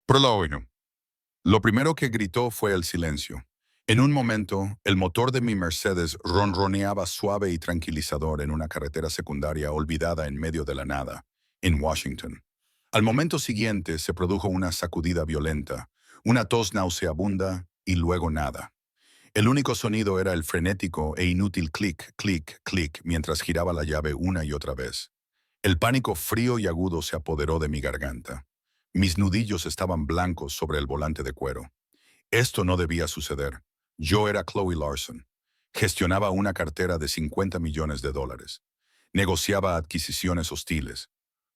Prólogo. Lo primero que gritó fue el silencio. En un momento, el motor de mi Mercedes ronroneaba suave y tranquilizador en una carretera secundaria olvidada en medio de la nada, en Washington. Al momento siguiente se produjo una sacudida violenta, una tos nauseabunda y luego nada. El único sonido era el frenético e inútil clic, clic, clic mientras giraba la llave una y otra vez. El pánico frío y agudo se apoderó de mi garganta. Mis nudillos estaban blancos sobre el volante de cuero. Esto no debía suceder. Yo era Chloe Larson. Gestionaba una cartera de 50 millones de dólares. Negociaba adquisiciones hostiles.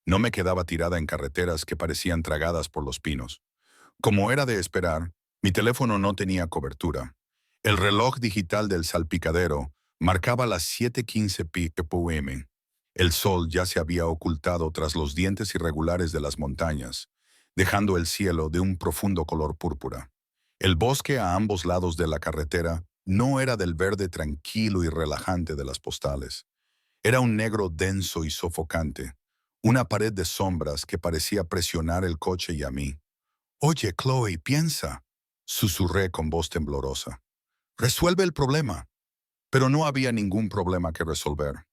No me quedaba tirada en carreteras que parecían tragadas por los pinos. Como era de esperar, mi teléfono no tenía cobertura. El reloj digital del salpicadero marcaba las 7:15 p.m. El sol ya se había ocultado tras los dientes irregulares de las montañas, dejando el cielo de un profundo color púrpura. El bosque a ambos lados de la carretera no era del verde tranquilo y relajante de las postales. Era un negro denso y sofocante, una pared de sombras que parecía presionar el coche y a mí. «Oye, Chloe, piensa», susurré con voz temblorosa. «Resuelve el problema». Pero no había ningún problema que resolver.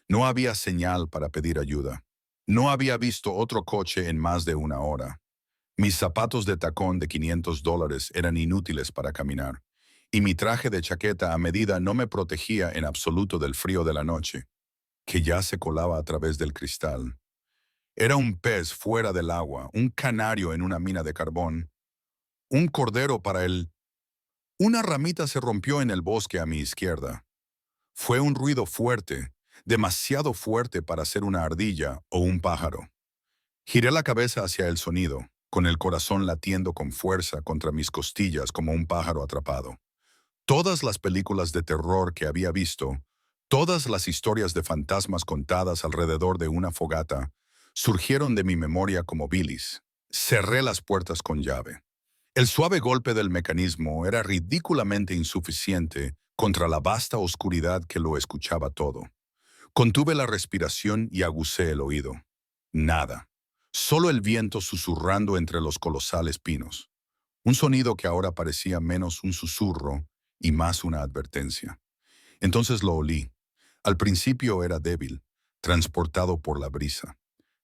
No había señal para pedir ayuda. No había visto otro coche en más de una hora. Mis zapatos de tacón de $500 eran inútiles para caminar, y mi traje de chaqueta a medida no me protegía en absoluto del frío de la noche, que ya se colaba a través del cristal. Era un pez fuera del agua, un canario en una mina de carbón, un cordero para él. Una ramita se rompió en el bosque a mi izquierda. Fue un ruido fuerte, demasiado fuerte para ser una ardilla o un pájaro. Giré la cabeza hacia el sonido, con el corazón latiendo con fuerza contra mis costillas como un pájaro atrapado. Todas las películas de terror que había visto, todas las historias de fantasmas contadas alrededor de una fogata, surgieron de mi memoria como bilis. Cerré las puertas con llave. El suave golpe del mecanismo era ridículamente insuficiente contra la vasta oscuridad que lo escuchaba todo. Contuve la respiración y aguzé el oído. Nada. Solo el viento susurrando entre los colosales pinos. Un sonido que ahora parecía menos un susurro y más una advertencia. Entonces lo olí. Al principio era débil, transportado por la brisa.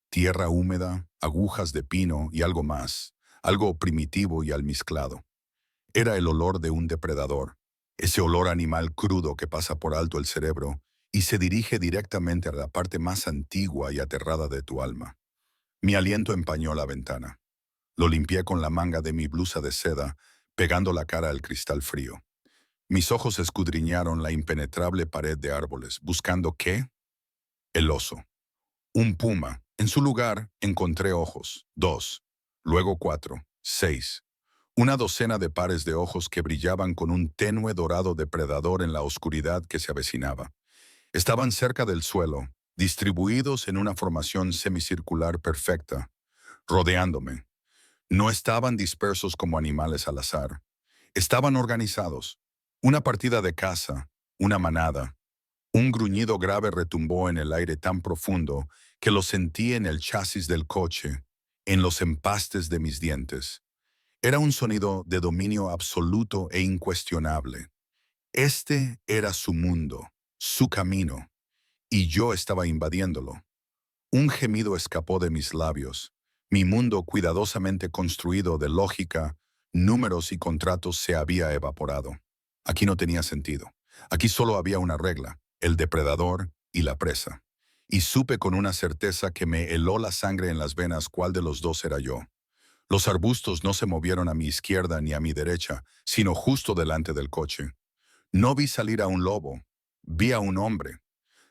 Tierra húmeda, agujas de pino y algo más, algo primitivo y almizclado. Era el olor de un depredador, ese olor animal crudo que pasa por alto el cerebro y se dirige directamente a la parte más antigua y aterrada de tu alma. Mi aliento empañó la ventana. Lo limpié con la manga de mi blusa de seda, pegando la cara al cristal frío. Mis ojos escudriñaron la impenetrable pared de árboles, buscando ¿qué? El oso. Un puma. En su lugar encontré ojos, 2, luego 4, 6. Una docena de pares de ojos que brillaban con un tenue dorado depredador en la oscuridad que se avecinaba. Estaban cerca del suelo, distribuidos en una formación semicircular perfecta, rodeándome. No estaban dispersos como animales al azar. Estaban organizados. Una partida de caza, una manada. Un gruñido grave retumbó en el aire tan profundo que lo sentí en el chasis del coche, en los empastes de mis dientes. Era un sonido de dominio absoluto e incuestionable. Este era su mundo, su camino, y yo estaba invadiéndolo. Un gemido escapó de mis labios. Mi mundo cuidadosamente construido de lógica, números y contratos se había evaporado. Aquí no tenía sentido. Aquí solo había una regla, el depredador y la presa. Y supe con una certeza que me heló la sangre en las venas cuál de los dos era yo. Los arbustos no se movieron a mi izquierda ni a mi derecha, sino justo delante del coche. No vi salir a un lobo, vi a un hombre.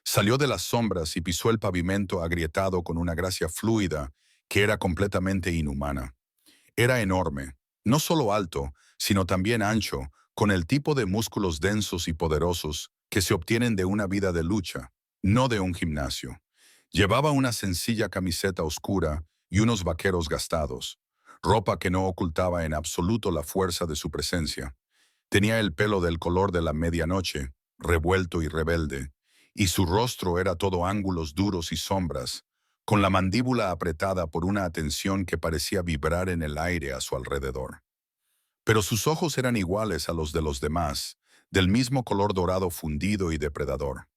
Salió de las sombras y pisó el pavimento agrietado con una gracia fluida que era completamente inhumana. Era enorme, no solo alto, sino también ancho, con el tipo de músculos densos y poderosos que se obtienen de una vida de lucha, no de un gimnasio. Llevaba una sencilla camiseta oscura y unos vaqueros gastados, ropa que no ocultaba en absoluto la fuerza de su presencia. Tenía el pelo del color de la medianoche, revuelto y rebelde, y su rostro era todo ángulos duros y sombras, con la mandíbula apretada por una atención que parecía vibrar en el aire a su alrededor. Pero sus ojos eran iguales a los de los demás, del mismo color dorado fundido y depredador.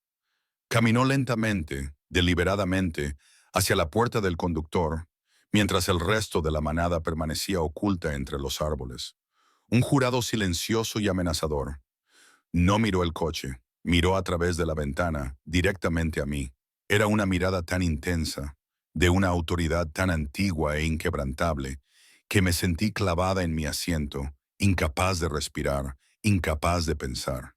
Caminó lentamente, deliberadamente, hacia la puerta del conductor, mientras el resto de la manada permanecía oculta entre los árboles. Un jurado silencioso y amenazador. No miró el coche, miró a través de la ventana, directamente a mí. Era una mirada tan intensa, de una autoridad tan antigua e inquebrantable, que me sentí clavada en mi asiento, incapaz de respirar, incapaz de pensar.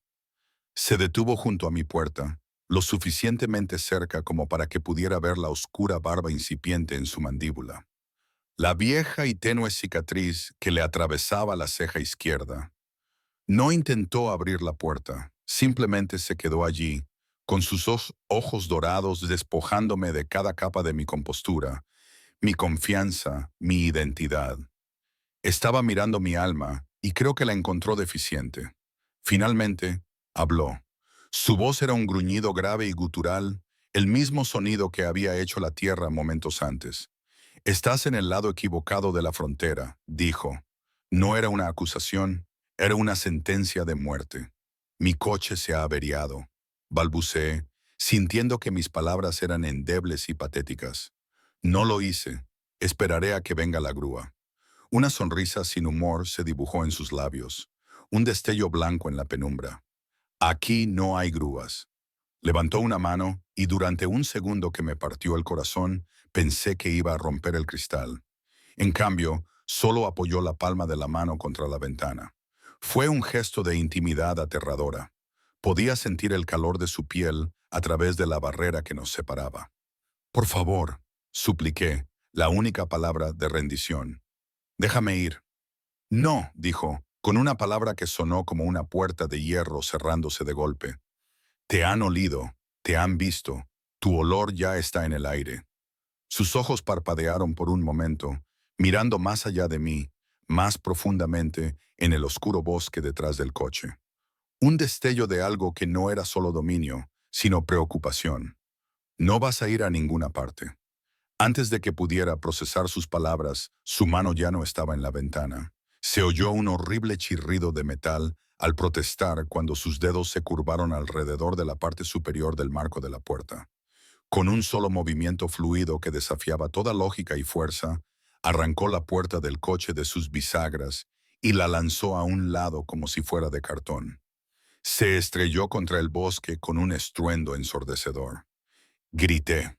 Se detuvo junto a mi puerta, lo suficientemente cerca como para que pudiera ver la oscura barba incipiente en su mandíbula. La vieja y tenue cicatriz que le atravesaba la ceja izquierda. No intentó abrir la puerta, simplemente se quedó allí, con sus ojos dorados despojándome de cada capa de mi compostura, mi confianza, mi identidad. Estaba mirando mi alma y creo que la encontró deficiente. Finalmente, habló. Su voz era un gruñido grave y gutural, el mismo sonido que había hecho la tierra momentos antes. Estás en el lado equivocado de la frontera, dijo. No era una acusación, era una sentencia de muerte. Mi coche se ha averiado. Balbuceé, sintiendo que mis palabras eran endebles y patéticas. No lo hice. Esperaré a que venga la grúa. Una sonrisa sin humor se dibujó en sus labios, un destello blanco en la penumbra. Aquí no hay grúas. Levantó una mano y durante un segundo que me partió el corazón, pensé que iba a romper el cristal. En cambio, solo apoyó la palma de la mano contra la ventana. Fue un gesto de intimidad aterradora. Podía sentir el calor de su piel a través de la barrera que nos separaba. Por favor, supliqué, la única palabra de rendición. Déjame ir. No, dijo, con una palabra que sonó como una puerta de hierro cerrándose de golpe. Te han olido, te han visto, tu olor ya está en el aire. Sus ojos parpadearon por un momento, mirando más allá de mí, más profundamente en el oscuro bosque detrás del coche. Un destello de algo que no era solo dominio, sino preocupación. No vas a ir a ninguna parte. Antes de que pudiera procesar sus palabras, su mano ya no estaba en la ventana. Se oyó un horrible chirrido de metal al protestar cuando sus dedos se curvaron alrededor de la parte superior del marco de la puerta. Con un solo movimiento fluido que desafiaba toda lógica y fuerza, arrancó la puerta del coche de sus bisagras y la lanzó a un lado como si fuera de cartón. Se estrelló contra el bosque con un estruendo ensordecedor. Grité.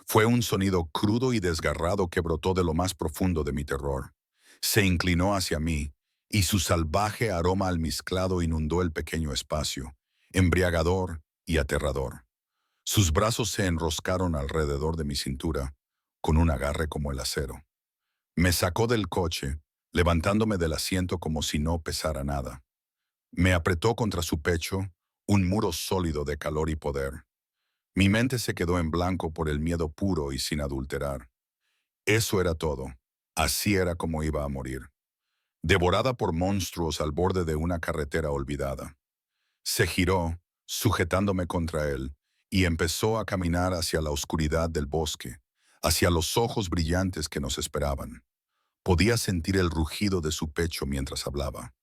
Fue un sonido crudo y desgarrado que brotó de lo más profundo de mi terror. Se inclinó hacia mí, y su salvaje aroma almizclado inundó el pequeño espacio, embriagador y aterrador. Sus brazos se enroscaron alrededor de mi cintura, con un agarre como el acero. Me sacó del coche, levantándome del asiento como si no pesara nada. Me apretó contra su pecho, un muro sólido de calor y poder. Mi mente se quedó en blanco por el miedo puro y sin adulterar. Eso era todo. Así era como iba a morir. Devorada por monstruos al borde de una carretera olvidada. Se giró, sujetándome contra él, y empezó a caminar hacia la oscuridad del bosque, hacia los ojos brillantes que nos esperaban. Podía sentir el rugido de su pecho mientras hablaba.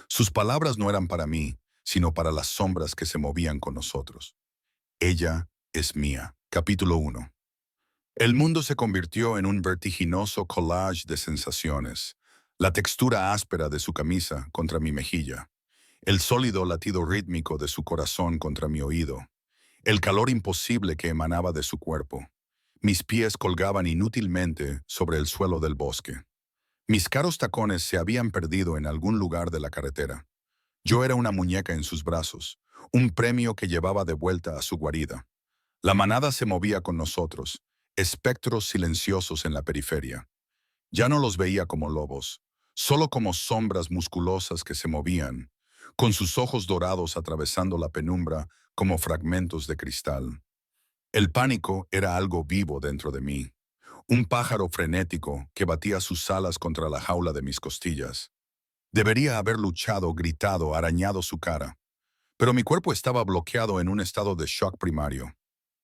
Sus palabras no eran para mí, sino para las sombras que se movían con nosotros. Ella es mía. Capítulo 1. El mundo se convirtió en un vertiginoso collage de sensaciones. La textura áspera de su camisa contra mi mejilla. El sólido latido rítmico de su corazón contra mi oído. El calor imposible que emanaba de su cuerpo. Mis pies colgaban inútilmente sobre el suelo del bosque. Mis caros tacones se habían perdido en algún lugar de la carretera. Yo era una muñeca en sus brazos, un premio que llevaba de vuelta a su guarida. La manada se movía con nosotros, espectros silenciosos en la periferia. Ya no los veía como lobos, solo como sombras musculosas que se movían, con sus ojos dorados atravesando la penumbra como fragmentos de cristal. El pánico era algo vivo dentro de mí, un pájaro frenético que batía sus alas contra la jaula de mis costillas. Debería haber luchado, gritado, arañado su cara, pero mi cuerpo estaba bloqueado en un estado de shock primario.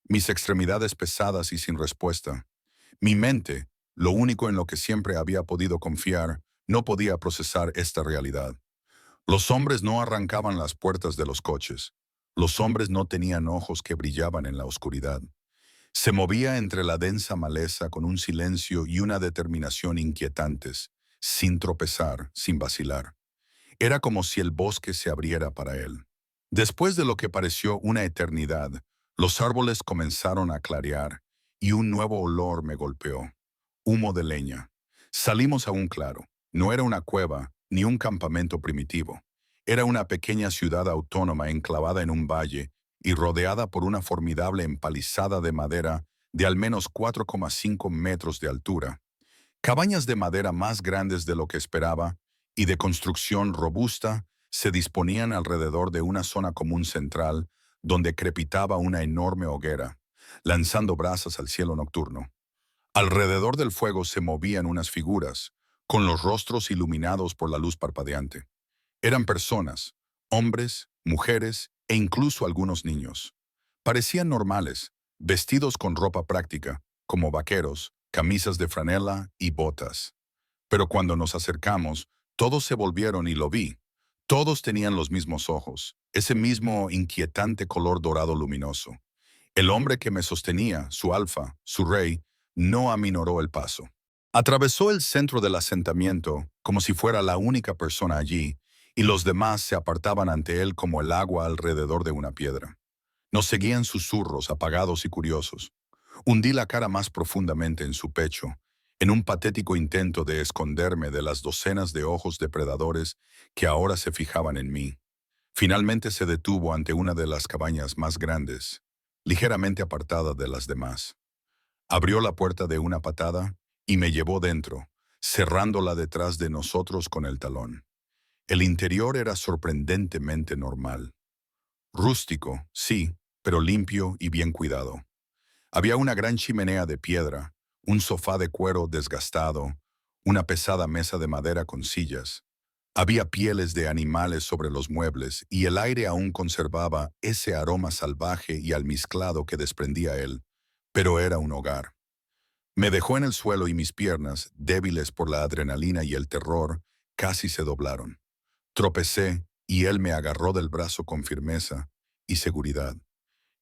Mis extremidades pesadas y sin respuesta. Mi mente, lo único en lo que siempre había podido confiar, no podía procesar esta realidad. Los hombres no arrancaban las puertas de los coches. Los hombres no tenían ojos que brillaban en la oscuridad. Se movía entre la densa maleza con un silencio y una determinación inquietantes, sin tropezar, sin vacilar. Era como si el bosque se abriera para él. Después de lo que pareció una eternidad, los árboles comenzaron a clarear y un nuevo olor me golpeó. Humo de leña. Salimos a un claro. No era una cueva ni un campamento primitivo. Era una pequeña ciudad autónoma enclavada en un valle y rodeada por una formidable empalizada de madera de al menos 4,5 metros de altura. Cabañas de madera más grandes de lo que esperaba y de construcción robusta se disponían alrededor de una zona común central donde crepitaba una enorme hoguera, lanzando brasas al cielo nocturno. Alrededor del fuego se movían unas figuras, con los rostros iluminados por la luz parpadeante. Eran personas, hombres, mujeres e incluso algunos niños. Parecían normales, vestidos con ropa práctica, como vaqueros, camisas de franela y botas. Pero cuando nos acercamos, todos se volvieron y lo vi. Todos tenían los mismos ojos, ese mismo inquietante color dorado luminoso. El hombre que me sostenía, su alfa, su rey, no aminoró el paso. Atravesó el centro del asentamiento como si fuera la única persona allí, y los demás se apartaban ante él como el agua alrededor de una piedra. Nos seguían susurros apagados y curiosos. Hundí la cara más profundamente en su pecho, en un patético intento de esconderme de las docenas de ojos depredadores que ahora se fijaban en mí. Finalmente se detuvo ante una de las cabañas más grandes, ligeramente apartada de las demás. Abrió la puerta de una patada y me llevó dentro, cerrándola detrás de nosotros con el talón. El interior era sorprendentemente normal. Rústico, sí, pero limpio y bien cuidado. Había una gran chimenea de piedra, un sofá de cuero desgastado, una pesada mesa de madera con sillas. Había pieles de animales sobre los muebles y el aire aún conservaba ese aroma salvaje y almizclado que desprendía él, pero era un hogar. Me dejó en el suelo y mis piernas, débiles por la adrenalina y el terror, casi se doblaron. Tropecé y él me agarró del brazo con firmeza y seguridad.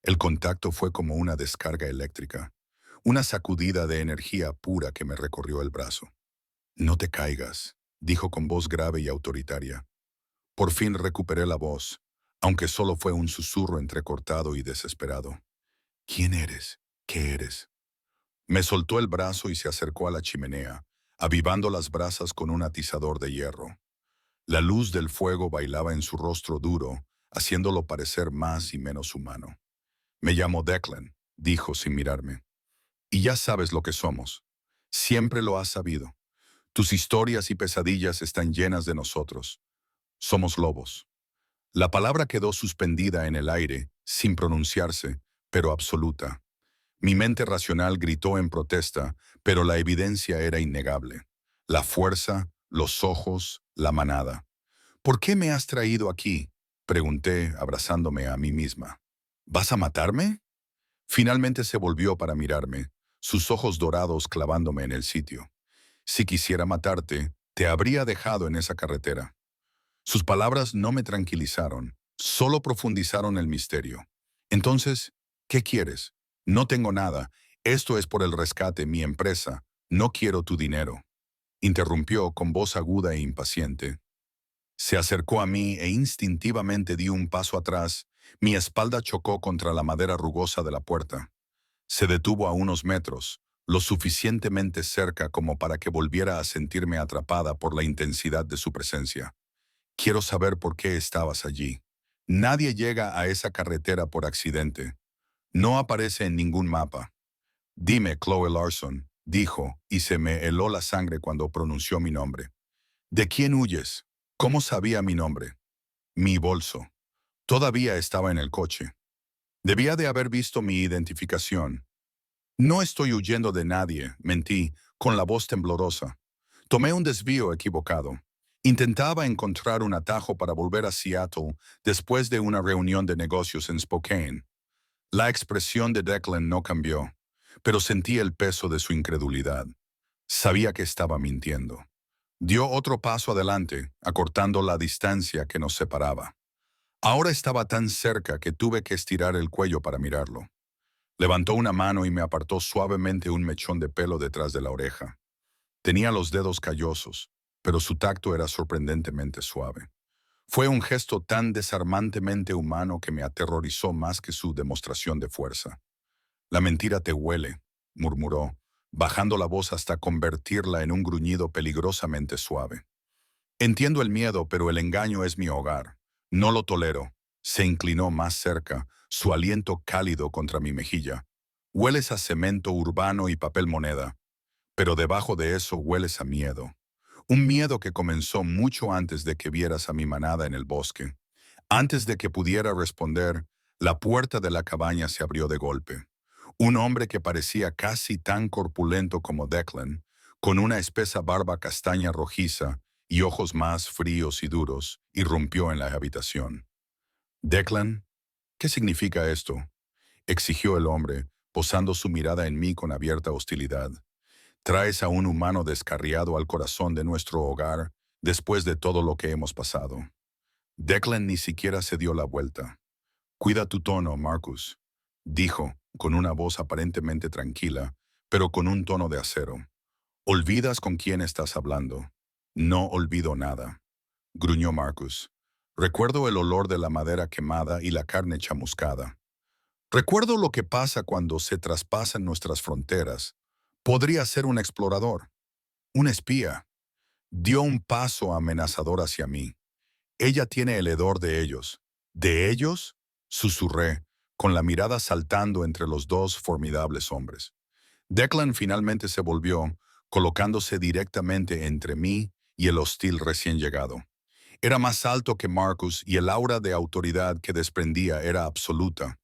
El contacto fue como una descarga eléctrica, una sacudida de energía pura que me recorrió el brazo. No te caigas, dijo con voz grave y autoritaria. Por fin recuperé la voz, aunque solo fue un susurro entrecortado y desesperado. ¿Quién eres? ¿Qué eres? Me soltó el brazo y se acercó a la chimenea, avivando las brasas con un atizador de hierro. La luz del fuego bailaba en su rostro duro, haciéndolo parecer más y menos humano. Me llamo Declan, dijo sin mirarme. Y ya sabes lo que somos. Siempre lo has sabido. Tus historias y pesadillas están llenas de nosotros. Somos lobos. La palabra quedó suspendida en el aire, sin pronunciarse, pero absoluta. Mi mente racional gritó en protesta, pero la evidencia era innegable. La fuerza, los ojos, la manada. ¿Por qué me has traído aquí? Pregunté, abrazándome a mí misma. ¿Vas a matarme? Finalmente se volvió para mirarme, sus ojos dorados clavándome en el sitio. Si quisiera matarte, te habría dejado en esa carretera. Sus palabras no me tranquilizaron, solo profundizaron el misterio. Entonces, ¿qué quieres? No tengo nada. Esto es por el rescate, mi empresa. No quiero tu dinero. Interrumpió con voz aguda e impaciente. Se acercó a mí e instintivamente di un paso atrás. Mi espalda chocó contra la madera rugosa de la puerta. Se detuvo a unos metros, lo suficientemente cerca como para que volviera a sentirme atrapada por la intensidad de su presencia. Quiero saber por qué estabas allí. Nadie llega a esa carretera por accidente. No aparece en ningún mapa. Dime, Chloe Larson, dijo, y se me heló la sangre cuando pronunció mi nombre. ¿De quién huyes? ¿Cómo sabía mi nombre? Mi bolso. Todavía estaba en el coche. Debía de haber visto mi identificación. No estoy huyendo de nadie, mentí, con la voz temblorosa. Tomé un desvío equivocado. Intentaba encontrar un atajo para volver a Seattle después de una reunión de negocios en Spokane. La expresión de Declan no cambió. pero sentí el peso de su incredulidad. Sabía que estaba mintiendo. Dio otro paso adelante, acortando la distancia que nos separaba. Ahora estaba tan cerca que tuve que estirar el cuello para mirarlo. Levantó una mano y me apartó suavemente un mechón de pelo detrás de la oreja. Tenía los dedos callosos, pero su tacto era sorprendentemente suave. Fue un gesto tan desarmantemente humano que me aterrorizó más que su demostración de fuerza. La mentira te huele, murmuró, bajando la voz hasta convertirla en un gruñido peligrosamente suave. Entiendo el miedo, pero el engaño es mi hogar. No lo tolero. Se inclinó más cerca, su aliento cálido contra mi mejilla. Hueles a cemento urbano y papel moneda, pero debajo de eso hueles a miedo. Un miedo que comenzó mucho antes de que vieras a mi manada en el bosque. Antes de que pudiera responder, la puerta de la cabaña se abrió de golpe. Un hombre que parecía casi tan corpulento como Declan, con una espesa barba castaña rojiza y ojos más fríos y duros, irrumpió en la habitación. «Declan, ¿qué significa esto?», exigió el hombre, posando su mirada en mí con abierta hostilidad. «Traes a un humano descarriado al corazón de nuestro hogar después de todo lo que hemos pasado». Declan ni siquiera se dio la vuelta. «Cuida tu tono, Marcus», dijo, con una voz aparentemente tranquila, pero con un tono de acero. «¿Olvidas con quién estás hablando?» «No olvido nada», gruñó Marcus. «Recuerdo el olor de la madera quemada y la carne chamuscada. Recuerdo lo que pasa cuando se traspasan nuestras fronteras. Podría ser un explorador, un espía». Dio un paso amenazador hacia mí. «Ella tiene el hedor de ellos». «¿De ellos?», susurré, con la mirada saltando entre los dos formidables hombres. Declan finalmente se volvió, colocándose directamente entre mí y el hostil recién llegado. Era más alto que Marcus y el aura de autoridad que desprendía era absoluta.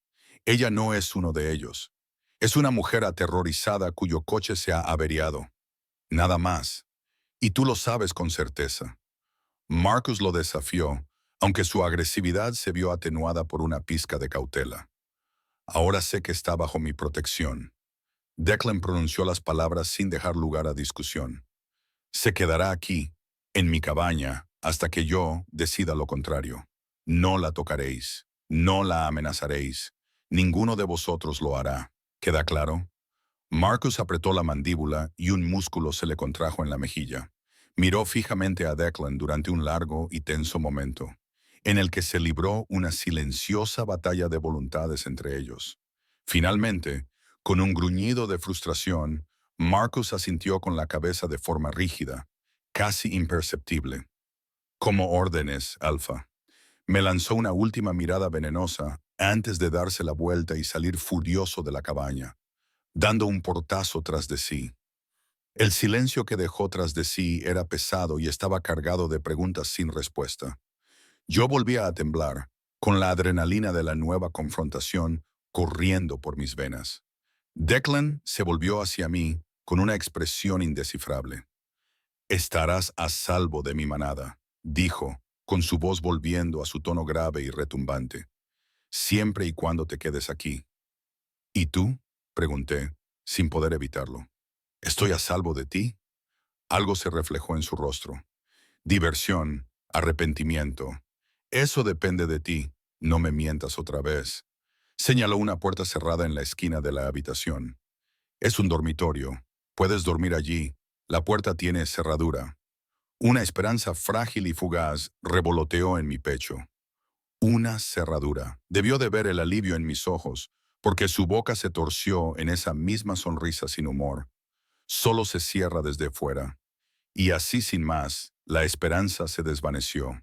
«Ella no es uno de ellos. Es una mujer aterrorizada cuyo coche se ha averiado. Nada más. Y tú lo sabes con certeza». Marcus lo desafió, aunque su agresividad se vio atenuada por una pizca de cautela. «Ahora sé que está bajo mi protección». Declan pronunció las palabras sin dejar lugar a discusión. «Se quedará aquí, en mi cabaña, hasta que yo decida lo contrario. No la tocaréis, no la amenazaréis. Ninguno de vosotros lo hará. ¿Queda claro?». Marcus apretó la mandíbula y un músculo se le contrajo en la mejilla. Miró fijamente a Declan durante un largo y tenso momento, en el que se libró una silenciosa batalla de voluntades entre ellos. Finalmente, con un gruñido de frustración, Marcus asintió con la cabeza de forma rígida, casi imperceptible. «Como órdenes, Alfa». Me lanzó una última mirada venenosa antes de darse la vuelta y salir furioso de la cabaña, dando un portazo tras de sí. El silencio que dejó tras de sí era pesado y estaba cargado de preguntas sin respuesta. Yo volvía a temblar, con la adrenalina de la nueva confrontación corriendo por mis venas. Declan se volvió hacia mí con una expresión indescifrable. «Estarás a salvo de mi manada», dijo, con su voz volviendo a su tono grave y retumbante. «Siempre y cuando te quedes aquí». «¿Y tú?», pregunté, sin poder evitarlo. «¿Estoy a salvo de ti?». Algo se reflejó en su rostro. «Diversión, arrepentimiento. Eso depende de ti. No me mientas otra vez». Señaló una puerta cerrada en la esquina de la habitación. «Es un dormitorio. Puedes dormir allí. La puerta tiene cerradura». Una esperanza frágil y fugaz revoloteó en mi pecho. Una cerradura. Debió de ver el alivio en mis ojos, porque su boca se torció en esa misma sonrisa sin humor. «Solo se cierra desde fuera». Y así sin más, la esperanza se desvaneció.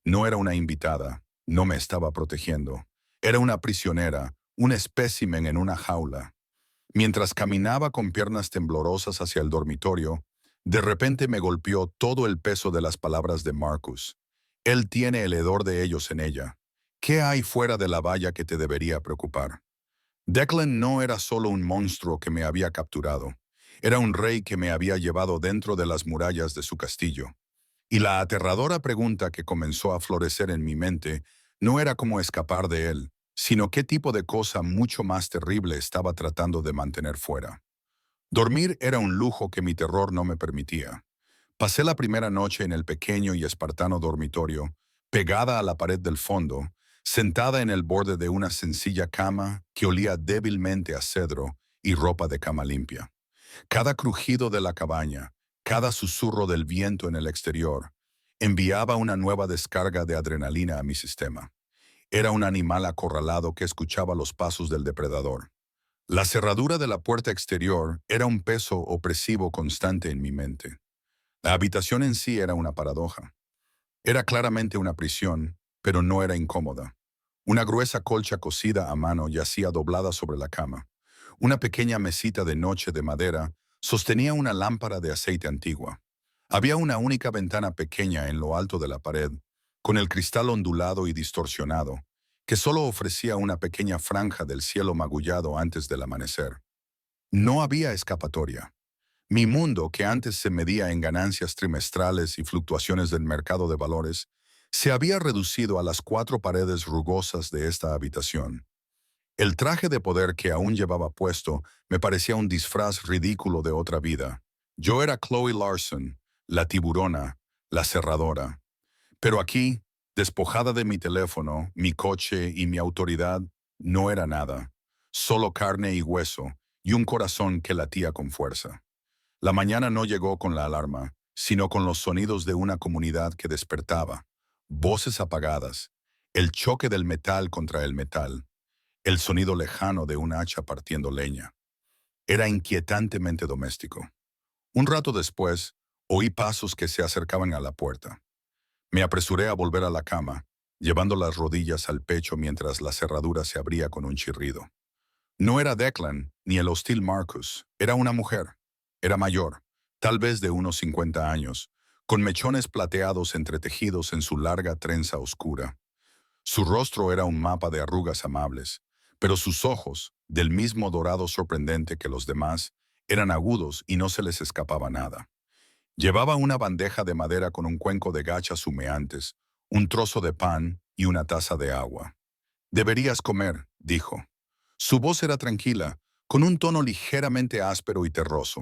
No era una invitada, no me estaba protegiendo. Era una prisionera, un espécimen en una jaula. Mientras caminaba con piernas temblorosas hacia el dormitorio, de repente me golpeó todo el peso de las palabras de Marcus. «Él tiene el hedor de ellos en ella. ¿Qué hay fuera de la valla que te debería preocupar?». Declan no era solo un monstruo que me había capturado. Era un rey que me había llevado dentro de las murallas de su castillo. Y la aterradora pregunta que comenzó a florecer en mi mente no era cómo escapar de él, sino qué tipo de cosa mucho más terrible estaba tratando de mantener fuera. Dormir era un lujo que mi terror no me permitía. Pasé la primera noche en el pequeño y espartano dormitorio, pegada a la pared del fondo, sentada en el borde de una sencilla cama que olía débilmente a cedro y ropa de cama limpia. Cada crujido de la cabaña, cada susurro del viento en el exterior, enviaba una nueva descarga de adrenalina a mi sistema. Era un animal acorralado que escuchaba los pasos del depredador. La cerradura de la puerta exterior era un peso opresivo constante en mi mente. La habitación en sí era una paradoja. Era claramente una prisión, pero no era incómoda. Una gruesa colcha cosida a mano yacía doblada sobre la cama. Una pequeña mesita de noche de madera sostenía una lámpara de aceite antigua. Había una única ventana pequeña en lo alto de la pared, con el cristal ondulado y distorsionado, que solo ofrecía una pequeña franja del cielo magullado antes del amanecer. No había escapatoria. Mi mundo, que antes se medía en ganancias trimestrales y fluctuaciones del mercado de valores, se había reducido a las cuatro paredes rugosas de esta habitación. El traje de poder que aún llevaba puesto me parecía un disfraz ridículo de otra vida. Yo era Chloe Larson, la tiburona, la cerradora. Pero aquí, despojada de mi teléfono, mi coche y mi autoridad, no era nada. Solo carne y hueso, y un corazón que latía con fuerza. La mañana no llegó con la alarma, sino con los sonidos de una comunidad que despertaba, voces apagadas, el choque del metal contra el metal, el sonido lejano de un hacha partiendo leña. Era inquietantemente doméstico. Un rato después, oí pasos que se acercaban a la puerta. Me apresuré a volver a la cama, llevando las rodillas al pecho mientras la cerradura se abría con un chirrido. No era Declan ni el hostil Marcus, era una mujer. Era mayor, tal vez de unos 50 años, con mechones plateados entretejidos en su larga trenza oscura. Su rostro era un mapa de arrugas amables, pero sus ojos, del mismo dorado sorprendente que los demás, eran agudos y no se les escapaba nada. Llevaba una bandeja de madera con un cuenco de gachas humeantes, un trozo de pan y una taza de agua. «Deberías comer», dijo. Su voz era tranquila, con un tono ligeramente áspero y terroso.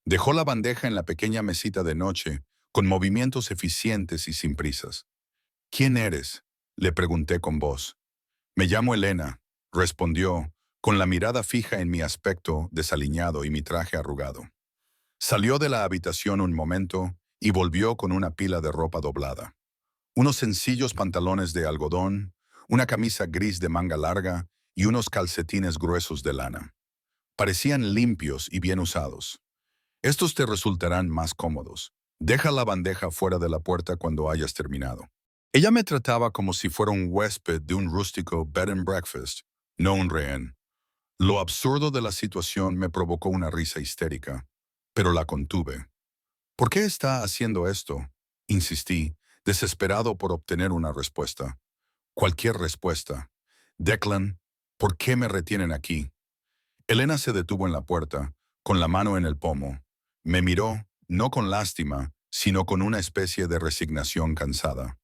Dejó la bandeja en la pequeña mesita de noche, con movimientos eficientes y sin prisas. «¿Quién eres?», le pregunté con voz. «Me llamo Elena», respondió, con la mirada fija en mi aspecto desaliñado y mi traje arrugado. Salió de la habitación un momento y volvió con una pila de ropa doblada. Unos sencillos pantalones de algodón, una camisa gris de manga larga y unos calcetines gruesos de lana. Parecían limpios y bien usados. «Estos te resultarán más cómodos. Deja la bandeja fuera de la puerta cuando hayas terminado». Ella me trataba como si fuera un huésped de un rústico bed and breakfast, no un rehén. Lo absurdo de la situación me provocó una risa histérica, pero la contuve. «¿Por qué está haciendo esto?», insistí, desesperado por obtener una respuesta. Cualquier respuesta. «Declan, ¿por qué me retienen aquí?». Elena se detuvo en la puerta, con la mano en el pomo. Me miró, no con lástima, sino con una especie de resignación cansada.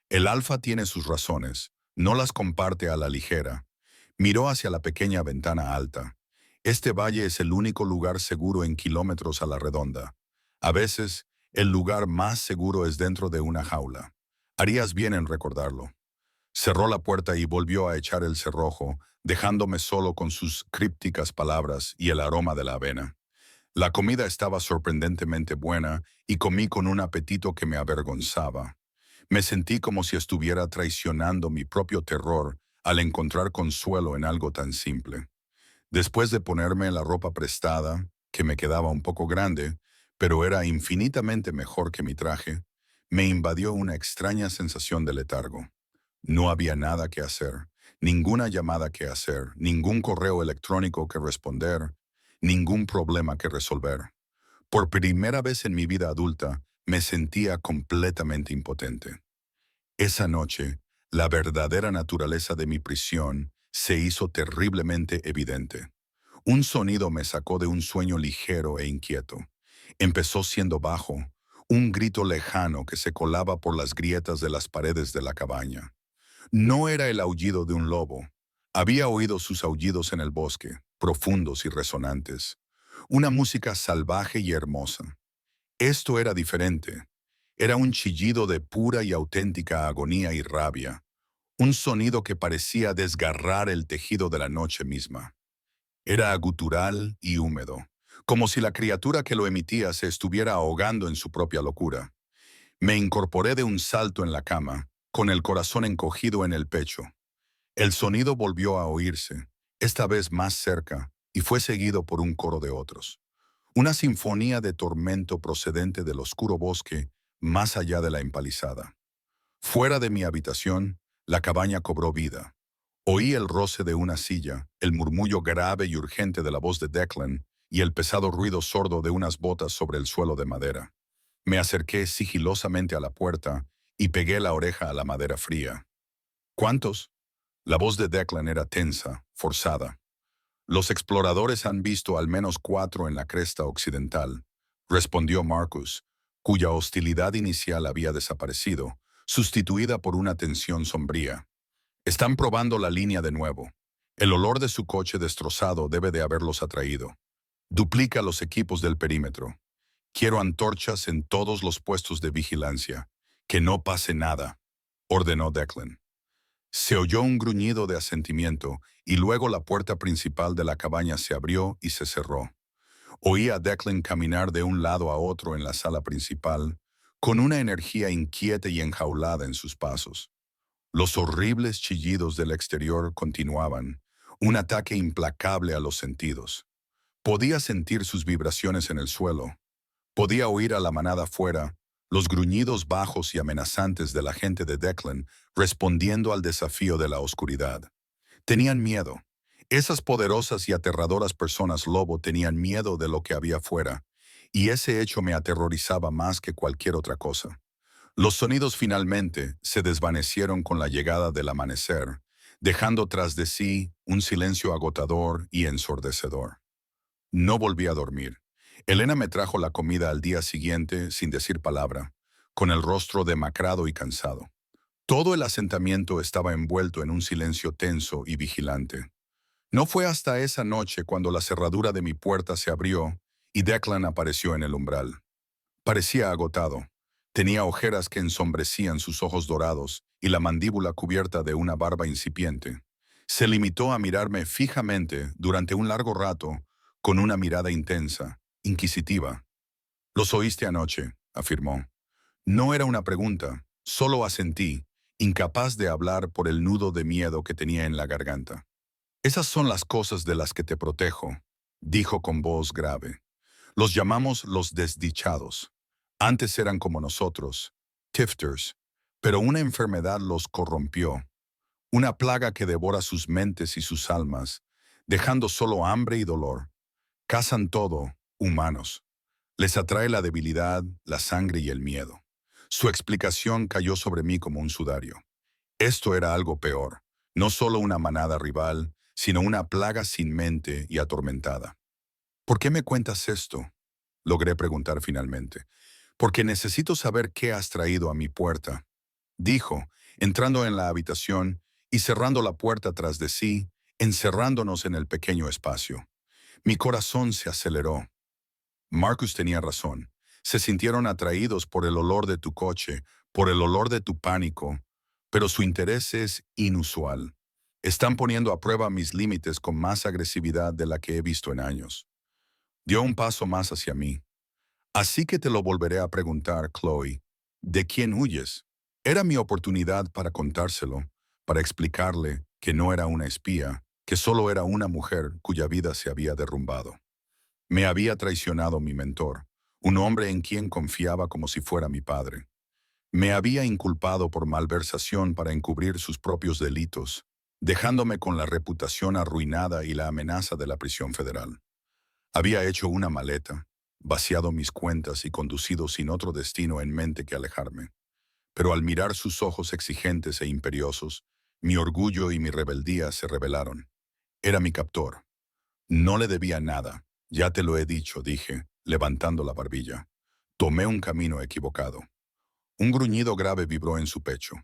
«El alfa tiene sus razones, no las comparte a la ligera». Miró hacia la pequeña ventana alta. «Este valle es el único lugar seguro en kilómetros a la redonda. A veces, el lugar más seguro es dentro de una jaula. Harías bien en recordarlo». Cerró la puerta y volvió a echar el cerrojo, dejándome solo con sus crípticas palabras y el aroma de la avena. La comida estaba sorprendentemente buena y comí con un apetito que me avergonzaba. Me sentí como si estuviera traicionando mi propio terror al encontrar consuelo en algo tan simple. Después de ponerme la ropa prestada, que me quedaba un poco grande, pero era infinitamente mejor que mi traje, me invadió una extraña sensación de letargo. No había nada que hacer, ninguna llamada que hacer, ningún correo electrónico que responder, ningún problema que resolver. Por primera vez en mi vida adulta, me sentía completamente impotente. Esa noche, la verdadera naturaleza de mi prisión se hizo terriblemente evidente. Un sonido me sacó de un sueño ligero e inquieto. Empezó siendo bajo, un grito lejano que se colaba por las grietas de las paredes de la cabaña. No era el aullido de un lobo. Había oído sus aullidos en el bosque, profundos y resonantes. Una música salvaje y hermosa. Esto era diferente. Era un chillido de pura y auténtica agonía y rabia. Un sonido que parecía desgarrar el tejido de la noche misma. Era gutural y húmedo, como si la criatura que lo emitía se estuviera ahogando en su propia locura. Me incorporé de un salto en la cama, con el corazón encogido en el pecho. El sonido volvió a oírse, esta vez más cerca, y fue seguido por un coro de otros. Una sinfonía de tormento procedente del oscuro bosque más allá de la empalizada. Fuera de mi habitación, la cabaña cobró vida. Oí el roce de una silla, el murmullo grave y urgente de la voz de Declan y el pesado ruido sordo de unas botas sobre el suelo de madera. Me acerqué sigilosamente a la puerta y pegué la oreja a la madera fría. ¿Cuántos? La voz de Declan era tensa, forzada. Los exploradores han visto al menos 4 en la cresta occidental, respondió Marcus, cuya hostilidad inicial había desaparecido, sustituida por una tensión sombría. Están probando la línea de nuevo. El olor de su coche destrozado debe de haberlos atraído. Duplica los equipos del perímetro. Quiero antorchas en todos los puestos de vigilancia. Que no pase nada, ordenó Declan. Se oyó un gruñido de asentimiento y luego la puerta principal de la cabaña se abrió y se cerró. Oí a Declan caminar de un lado a otro en la sala principal, con una energía inquieta y enjaulada en sus pasos. Los horribles chillidos del exterior continuaban, un ataque implacable a los sentidos. Podía sentir sus vibraciones en el suelo. Podía oír a la manada fuera, los gruñidos bajos y amenazantes de la gente de Declan respondiendo al desafío de la oscuridad. Tenían miedo. Esas poderosas y aterradoras personas lobo tenían miedo de lo que había fuera, y ese hecho me aterrorizaba más que cualquier otra cosa. Los sonidos finalmente se desvanecieron con la llegada del amanecer, dejando tras de sí un silencio agotador y ensordecedor. No volví a dormir. Elena me trajo la comida al día siguiente sin decir palabra, con el rostro demacrado y cansado. Todo el asentamiento estaba envuelto en un silencio tenso y vigilante. No fue hasta esa noche cuando la cerradura de mi puerta se abrió y Declan apareció en el umbral. Parecía agotado. Tenía ojeras que ensombrecían sus ojos dorados y la mandíbula cubierta de una barba incipiente. Se limitó a mirarme fijamente durante un largo rato, con una mirada intensa, inquisitiva. «Los oíste anoche», afirmó. No era una pregunta, solo asentí, incapaz de hablar por el nudo de miedo que tenía en la garganta. «Esas son las cosas de las que te protejo», dijo con voz grave. «Los llamamos los desdichados. Antes eran como nosotros, tifters, pero una enfermedad los corrompió, una plaga que devora sus mentes y sus almas, dejando solo hambre y dolor. Cazan todo, humanos. Les atrae la debilidad, la sangre y el miedo». Su explicación cayó sobre mí como un sudario. Esto era algo peor, no solo una manada rival, sino una plaga sin mente y atormentada. «¿Por qué me cuentas esto?», logré preguntar finalmente. «Porque necesito saber qué has traído a mi puerta», dijo, entrando en la habitación y cerrando la puerta tras de sí, encerrándonos en el pequeño espacio. Mi corazón se aceleró. Marcus tenía razón. Se sintieron atraídos por el olor de tu coche, por el olor de tu pánico, pero su interés es inusual. Están poniendo a prueba mis límites con más agresividad de la que he visto en años. Dio un paso más hacia mí. «Así que te lo volveré a preguntar, Chloe. ¿De quién huyes?». Era mi oportunidad para contárselo, para explicarle que no era una espía, que solo era una mujer cuya vida se había derrumbado. Me había traicionado mi mentor, un hombre en quien confiaba como si fuera mi padre. Me había inculpado por malversación para encubrir sus propios delitos, dejándome con la reputación arruinada y la amenaza de la prisión federal. Había hecho una maleta, vaciado mis cuentas y conducido sin otro destino en mente que alejarme. Pero al mirar sus ojos exigentes e imperiosos, mi orgullo y mi rebeldía se rebelaron. Era mi captor. No le debía nada. «Ya te lo he dicho», dije, levantando la barbilla. «Tomé un camino equivocado». Un gruñido grave vibró en su pecho.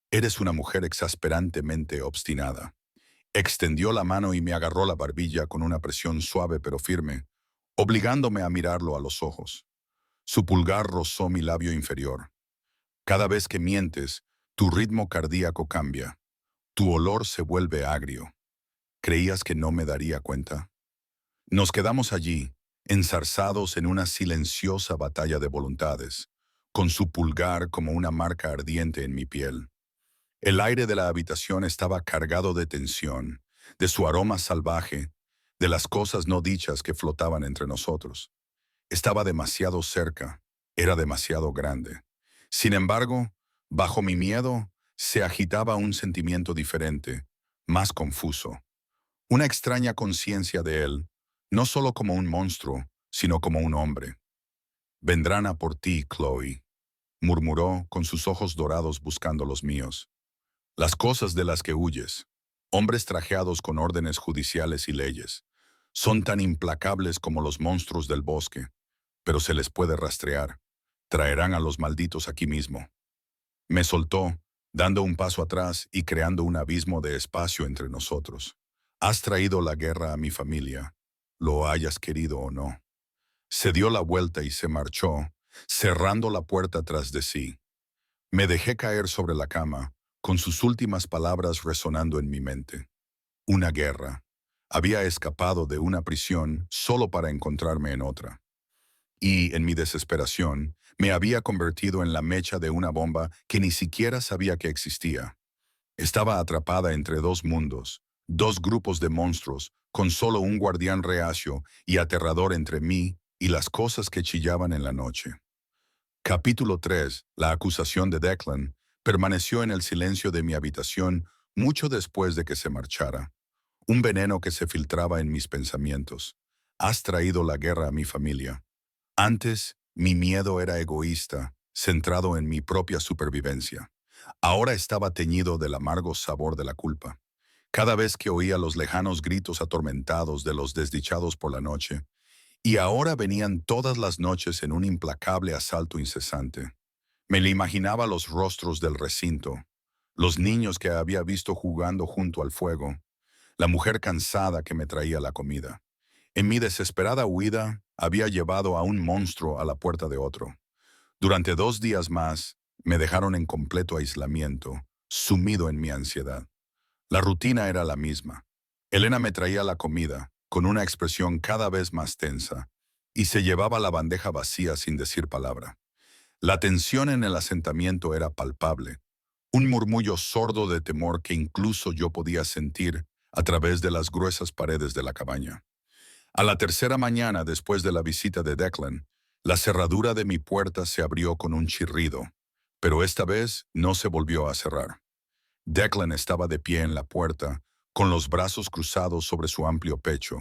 «Eres una mujer exasperantemente obstinada. Extendió la mano y me agarró la barbilla con una presión suave pero firme, obligándome a mirarlo a los ojos. Su pulgar rozó mi labio inferior. Cada vez que mientes, tu ritmo cardíaco cambia. Tu olor se vuelve agrio. ¿Creías que no me daría cuenta? Nos quedamos allí, enzarzados en una silenciosa batalla de voluntades, con su pulgar como una marca ardiente en mi piel. El aire de la habitación estaba cargado de tensión, de su aroma salvaje, de las cosas no dichas que flotaban entre nosotros. Estaba demasiado cerca, era demasiado grande. Sin embargo, bajo mi miedo, se agitaba un sentimiento diferente, más confuso. Una extraña conciencia de él, no solo como un monstruo, sino como un hombre. «Vendrán a por ti, Chloe», murmuró con sus ojos dorados buscando los míos. «Las cosas de las que huyes, hombres trajeados con órdenes judiciales y leyes, son tan implacables como los monstruos del bosque, pero se les puede rastrear. Traerán a los malditos aquí mismo». Me soltó, dando un paso atrás y creando un abismo de espacio entre nosotros. «Has traído la guerra a mi familia, lo hayas querido o no». Se dio la vuelta y se marchó, cerrando la puerta tras de sí. Me dejé caer sobre la cama, con sus últimas palabras resonando en mi mente. Una guerra. Había escapado de una prisión solo para encontrarme en otra. Y, en mi desesperación, me había convertido en la mecha de una bomba que ni siquiera sabía que existía. Estaba atrapada entre dos mundos, dos grupos de monstruos, con solo un guardián reacio y aterrador entre mí y las cosas que chillaban en la noche. Capítulo 3. La acusación de Declan permaneció en el silencio de mi habitación mucho después de que se marchara. Un veneno que se filtraba en mis pensamientos. «Has traído la guerra a mi familia». Antes, mi miedo era egoísta, centrado en mi propia supervivencia. Ahora estaba teñido del amargo sabor de la culpa. Cada vez que oía los lejanos gritos atormentados de los desdichados por la noche, y ahora venían todas las noches en un implacable asalto incesante. Me le imaginaba los rostros del recinto, los niños que había visto jugando junto al fuego, la mujer cansada que me traía la comida. En mi desesperada huida, había llevado a un monstruo a la puerta de otro. Durante 2 días más, me dejaron en completo aislamiento, sumido en mi ansiedad. La rutina era la misma. Elena me traía la comida, con una expresión cada vez más tensa, y se llevaba la bandeja vacía sin decir palabra. La tensión en el asentamiento era palpable, un murmullo sordo de temor que incluso yo podía sentir a través de las gruesas paredes de la cabaña. A la tercera mañana después de la visita de Declan, la cerradura de mi puerta se abrió con un chirrido, pero esta vez no se volvió a cerrar. Declan estaba de pie en la puerta, con los brazos cruzados sobre su amplio pecho.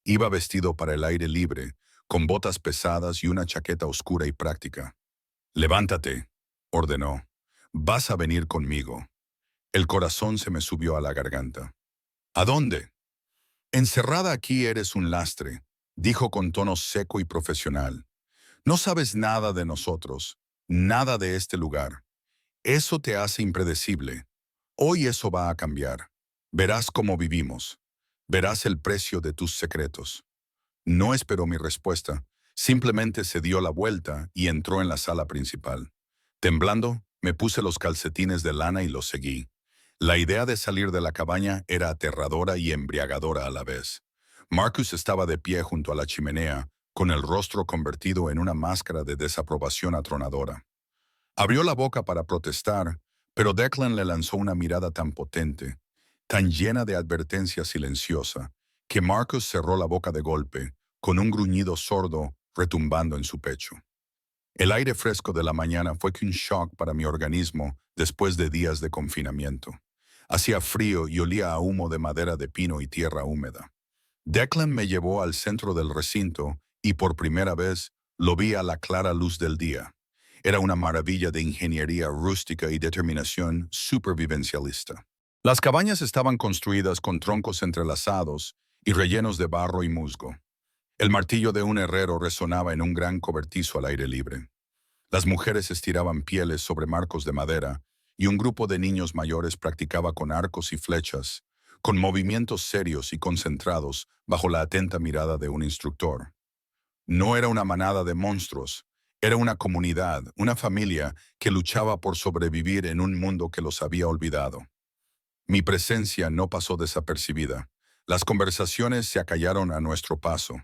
Iba vestido para el aire libre, con botas pesadas y una chaqueta oscura y práctica. «Levántate», ordenó. «Vas a venir conmigo». El corazón se me subió a la garganta. «¿A dónde?» «Encerrada aquí eres un lastre», dijo con tono seco y profesional. «No sabes nada de nosotros, nada de este lugar. Eso te hace impredecible. Hoy eso va a cambiar. Verás cómo vivimos. Verás el precio de tus secretos». No esperó mi respuesta. Simplemente se dio la vuelta y entró en la sala principal. Temblando, me puse los calcetines de lana y los seguí. La idea de salir de la cabaña era aterradora y embriagadora a la vez. Marcus estaba de pie junto a la chimenea, con el rostro convertido en una máscara de desaprobación atronadora. Abrió la boca para protestar, pero Declan le lanzó una mirada tan potente, tan llena de advertencia silenciosa, que Marcus cerró la boca de golpe, con un gruñido sordo retumbando en su pecho. El aire fresco de la mañana fue que un shock para mi organismo después de días de confinamiento. Hacía frío y olía a humo de madera de pino y tierra húmeda. Declan me llevó al centro del recinto y por primera vez lo vi a la clara luz del día. Era una maravilla de ingeniería rústica y determinación supervivencialista. Las cabañas estaban construidas con troncos entrelazados y rellenos de barro y musgo. El martillo de un herrero resonaba en un gran cobertizo al aire libre. Las mujeres estiraban pieles sobre marcos de madera y un grupo de niños mayores practicaba con arcos y flechas, con movimientos serios y concentrados bajo la atenta mirada de un instructor. No era una manada de monstruos, era una comunidad, una familia que luchaba por sobrevivir en un mundo que los había olvidado. Mi presencia no pasó desapercibida. Las conversaciones se acallaron a nuestro paso.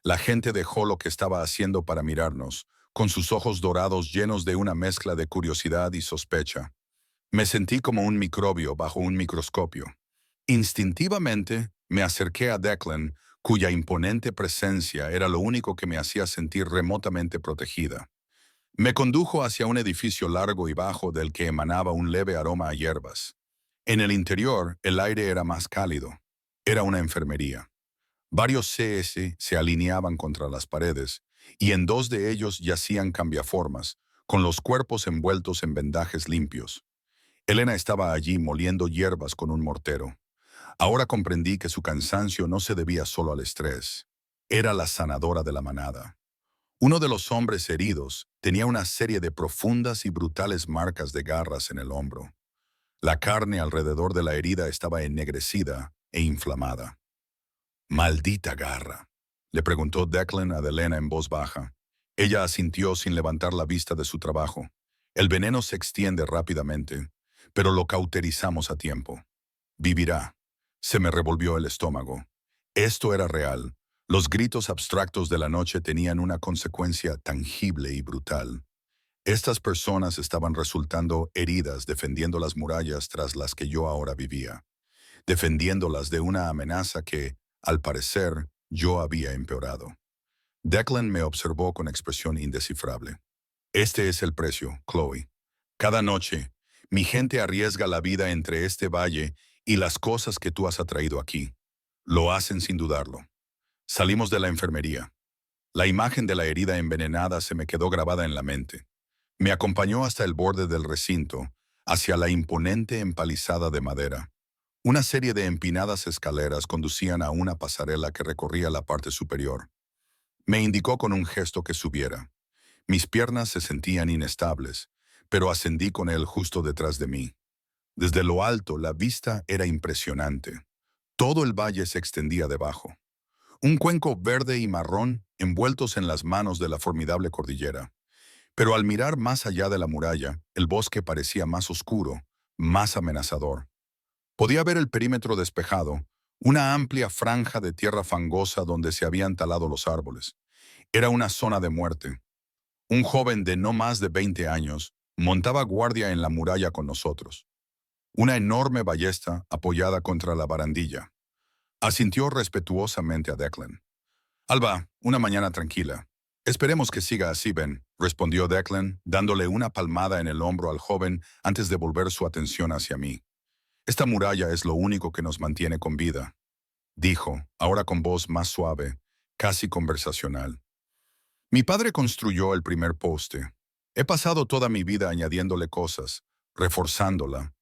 La gente dejó lo que estaba haciendo para mirarnos, con sus ojos dorados llenos de una mezcla de curiosidad y sospecha. Me sentí como un microbio bajo un microscopio. Instintivamente me acerqué a Declan, cuya imponente presencia era lo único que me hacía sentir remotamente protegida. Me condujo hacia un edificio largo y bajo del que emanaba un leve aroma a hierbas. En el interior, el aire era más cálido. Era una enfermería. Varios CS se alineaban contra las paredes, y en dos de ellos yacían cambiaformas, con los cuerpos envueltos en vendajes limpios. Elena estaba allí moliendo hierbas con un mortero. Ahora comprendí que su cansancio no se debía solo al estrés. Era la sanadora de la manada. Uno de los hombres heridos tenía una serie de profundas y brutales marcas de garras en el hombro. La carne alrededor de la herida estaba ennegrecida e inflamada. «Maldita garra», le preguntó Declan a Elena en voz baja. Ella asintió sin levantar la vista de su trabajo. El veneno se extiende rápidamente, pero lo cauterizamos a tiempo. Vivirá. Se me revolvió el estómago. Esto era real. Los gritos abstractos de la noche tenían una consecuencia tangible y brutal. Estas personas estaban resultando heridas defendiendo las murallas tras las que yo ahora vivía, defendiéndolas de una amenaza que, al parecer, yo había empeorado. Declan me observó con expresión indescifrable. «Este es el precio, Chloe. Cada noche, mi gente arriesga la vida entre este valle y las cosas que tú has atraído aquí. Lo hacen sin dudarlo». Salimos de la enfermería. La imagen de la herida envenenada se me quedó grabada en la mente. Me acompañó hasta el borde del recinto, hacia la imponente empalizada de madera. Una serie de empinadas escaleras conducían a una pasarela que recorría la parte superior. Me indicó con un gesto que subiera. Mis piernas se sentían inestables, pero ascendí con él justo detrás de mí. Desde lo alto, la vista era impresionante. Todo el valle se extendía debajo. Un cuenco verde y marrón envueltos en las manos de la formidable cordillera. Pero al mirar más allá de la muralla, el bosque parecía más oscuro, más amenazador. Podía ver el perímetro despejado, una amplia franja de tierra fangosa donde se habían talado los árboles. Era una zona de muerte. Un joven de no más de 20 años montaba guardia en la muralla con nosotros. Una enorme ballesta apoyada contra la barandilla. Asintió respetuosamente a Declan. «Alba, una mañana tranquila. Esperemos que siga así, Ben», respondió Declan, dándole una palmada en el hombro al joven antes de volver su atención hacia mí. «Esta muralla es lo único que nos mantiene con vida», dijo, ahora con voz más suave, casi conversacional. «Mi padre construyó el primer poste. He pasado toda mi vida añadiéndole cosas, reforzándola.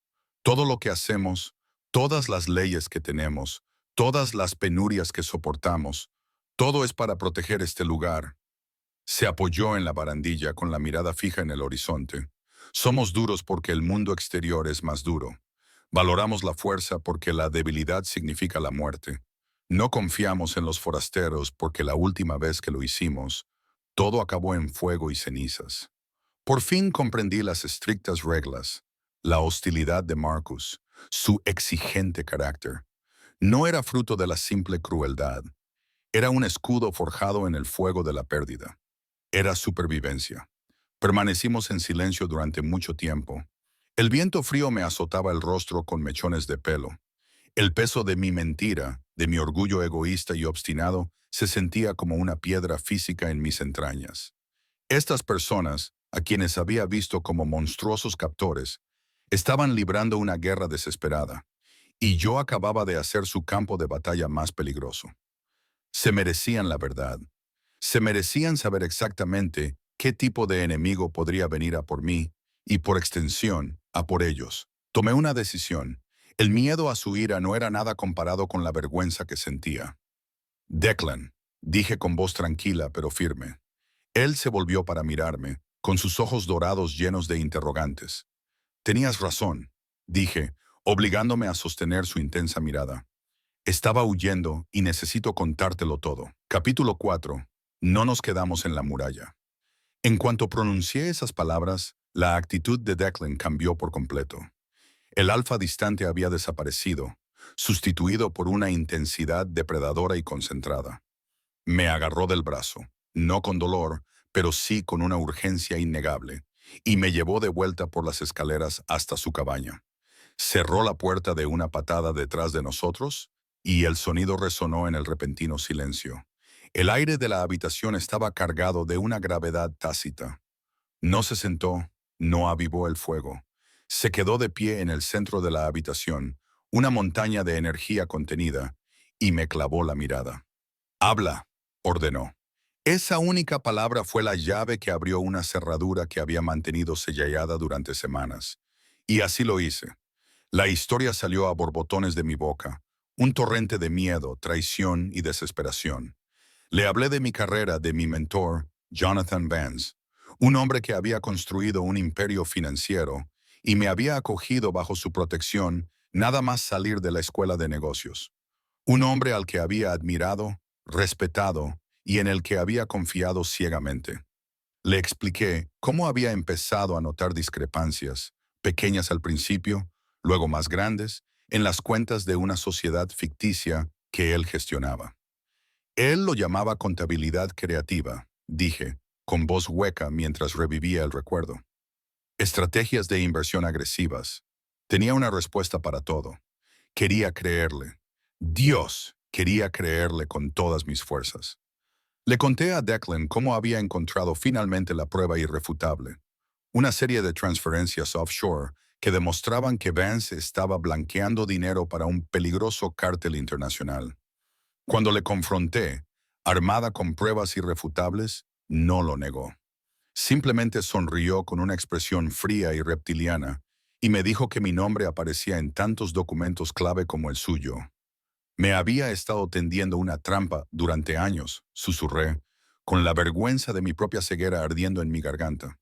Todo lo que hacemos, todas las leyes que tenemos, todas las penurias que soportamos, todo es para proteger este lugar». Se apoyó en la barandilla con la mirada fija en el horizonte. «Somos duros porque el mundo exterior es más duro. Valoramos la fuerza porque la debilidad significa la muerte. No confiamos en los forasteros porque la última vez que lo hicimos, todo acabó en fuego y cenizas». Por fin comprendí las estrictas reglas, la hostilidad de Marcus, su exigente carácter. No era fruto de la simple crueldad. Era un escudo forjado en el fuego de la pérdida. Era supervivencia. Permanecimos en silencio durante mucho tiempo. El viento frío me azotaba el rostro con mechones de pelo. El peso de mi mentira, de mi orgullo egoísta y obstinado, se sentía como una piedra física en mis entrañas. Estas personas, a quienes había visto como monstruosos captores, estaban librando una guerra desesperada, y yo acababa de hacer su campo de batalla más peligroso. Se merecían la verdad. Se merecían saber exactamente qué tipo de enemigo podría venir a por mí y, por extensión, a por ellos. Tomé una decisión. El miedo a su ira no era nada comparado con la vergüenza que sentía. «Declan», dije con voz tranquila pero firme. Él se volvió para mirarme, con sus ojos dorados llenos de interrogantes. «Tenías razón», dije, obligándome a sostener su intensa mirada. Estaba huyendo y necesito contártelo todo. Capítulo 4. No nos quedamos en la muralla. En cuanto pronuncié esas palabras, la actitud de Declan cambió por completo. El alfa distante había desaparecido, sustituido por una intensidad depredadora y concentrada. Me agarró del brazo, no con dolor, pero sí con una urgencia innegable, y me llevó de vuelta por las escaleras hasta su cabaña. Cerró la puerta de una patada detrás de nosotros, y el sonido resonó en el repentino silencio. El aire de la habitación estaba cargado de una gravedad tácita. No se sentó, no avivó el fuego. Se quedó de pie en el centro de la habitación, una montaña de energía contenida, y me clavó la mirada. «Habla», ordenó. Esa única palabra fue la llave que abrió una cerradura que había mantenido sellada durante semanas. Y así lo hice. La historia salió a borbotones de mi boca, un torrente de miedo, traición y desesperación. Le hablé de mi carrera, de mi mentor, Jonathan Vance, un hombre que había construido un imperio financiero y me había acogido bajo su protección nada más salir de la escuela de negocios. Un hombre al que había admirado, respetado y en el que había confiado ciegamente. Le expliqué cómo había empezado a notar discrepancias, pequeñas al principio, luego más grandes, en las cuentas de una sociedad ficticia que él gestionaba. Él lo llamaba contabilidad creativa, dije, con voz hueca mientras revivía el recuerdo. Estrategias de inversión agresivas. Tenía una respuesta para todo. Quería creerle. Dios, quería creerle con todas mis fuerzas. Le conté a Declan cómo había encontrado finalmente la prueba irrefutable. Una serie de transferencias offshore que demostraban que Vance estaba blanqueando dinero para un peligroso cártel internacional. Cuando le confronté, armada con pruebas irrefutables, no lo negó. Simplemente sonrió con una expresión fría y reptiliana y me dijo que mi nombre aparecía en tantos documentos clave como el suyo. Me había estado tendiendo una trampa durante años, susurré, con la vergüenza de mi propia ceguera ardiendo en mi garganta.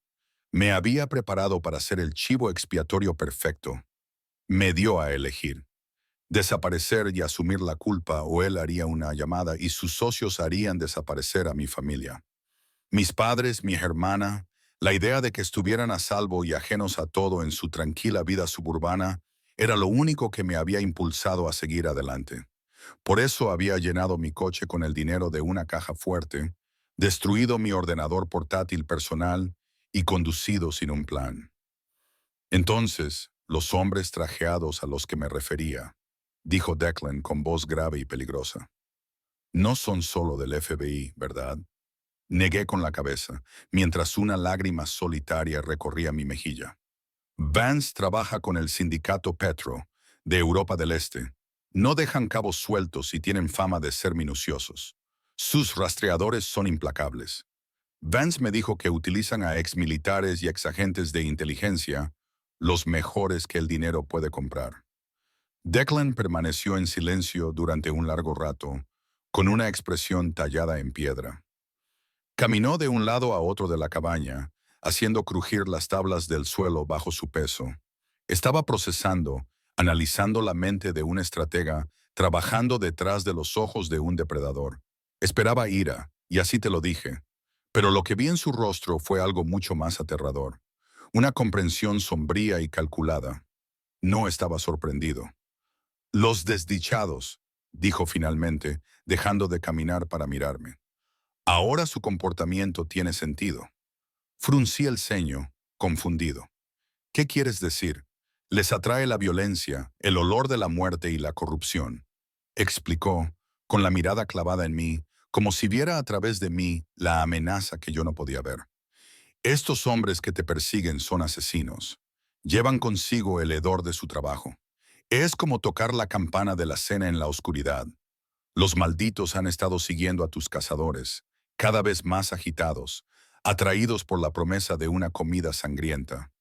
Me había preparado para ser el chivo expiatorio perfecto. Me dio a elegir. Desaparecer y asumir la culpa o él haría una llamada y sus socios harían desaparecer a mi familia. Mis padres, mi hermana, la idea de que estuvieran a salvo y ajenos a todo en su tranquila vida suburbana era lo único que me había impulsado a seguir adelante. Por eso había llenado mi coche con el dinero de una caja fuerte, destruido mi ordenador portátil personal y conducido sin un plan. Entonces, los hombres trajeados a los que me refería, dijo Declan con voz grave y peligrosa. No son solo del FBI, ¿verdad? Negué con la cabeza, mientras una lágrima solitaria recorría mi mejilla. Vance trabaja con el sindicato Petro, de Europa del Este. No dejan cabos sueltos y tienen fama de ser minuciosos. Sus rastreadores son implacables. Vance me dijo que utilizan a exmilitares y exagentes de inteligencia, los mejores que el dinero puede comprar. Declan permaneció en silencio durante un largo rato, con una expresión tallada en piedra. Caminó de un lado a otro de la cabaña, haciendo crujir las tablas del suelo bajo su peso. Estaba procesando, analizando la mente de un estratega, trabajando detrás de los ojos de un depredador. Esperaba ira, y así te lo dije. Pero lo que vi en su rostro fue algo mucho más aterrador. Una comprensión sombría y calculada. No estaba sorprendido. «Los desdichados», dijo finalmente, dejando de caminar para mirarme. Ahora su comportamiento tiene sentido. Fruncí el ceño, confundido. ¿Qué quieres decir? Les atrae la violencia, el olor de la muerte y la corrupción. Explicó, con la mirada clavada en mí, como si viera a través de mí la amenaza que yo no podía ver. Estos hombres que te persiguen son asesinos. Llevan consigo el hedor de su trabajo. Es como tocar la campana de la cena en la oscuridad. Los malditos han estado siguiendo a tus cazadores, cada vez más agitados, atraídos por la promesa de una comida sangrienta.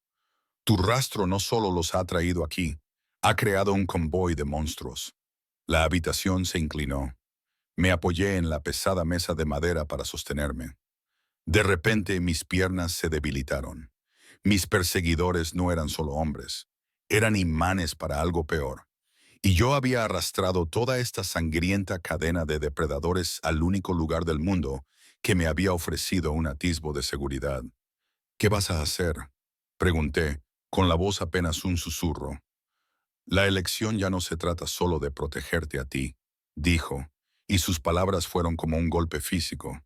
Tu rastro no solo los ha traído aquí, ha creado un convoy de monstruos. La habitación se inclinó. Me apoyé en la pesada mesa de madera para sostenerme. De repente mis piernas se debilitaron. Mis perseguidores no eran solo hombres, Eran imanes para algo peor. Y yo había arrastrado toda esta sangrienta cadena de depredadores al único lugar del mundo que me había ofrecido un atisbo de seguridad. ¿Qué vas a hacer?, pregunté, con la voz apenas un susurro. La elección ya no se trata solo de protegerte a ti, dijo, y sus palabras fueron como un golpe físico.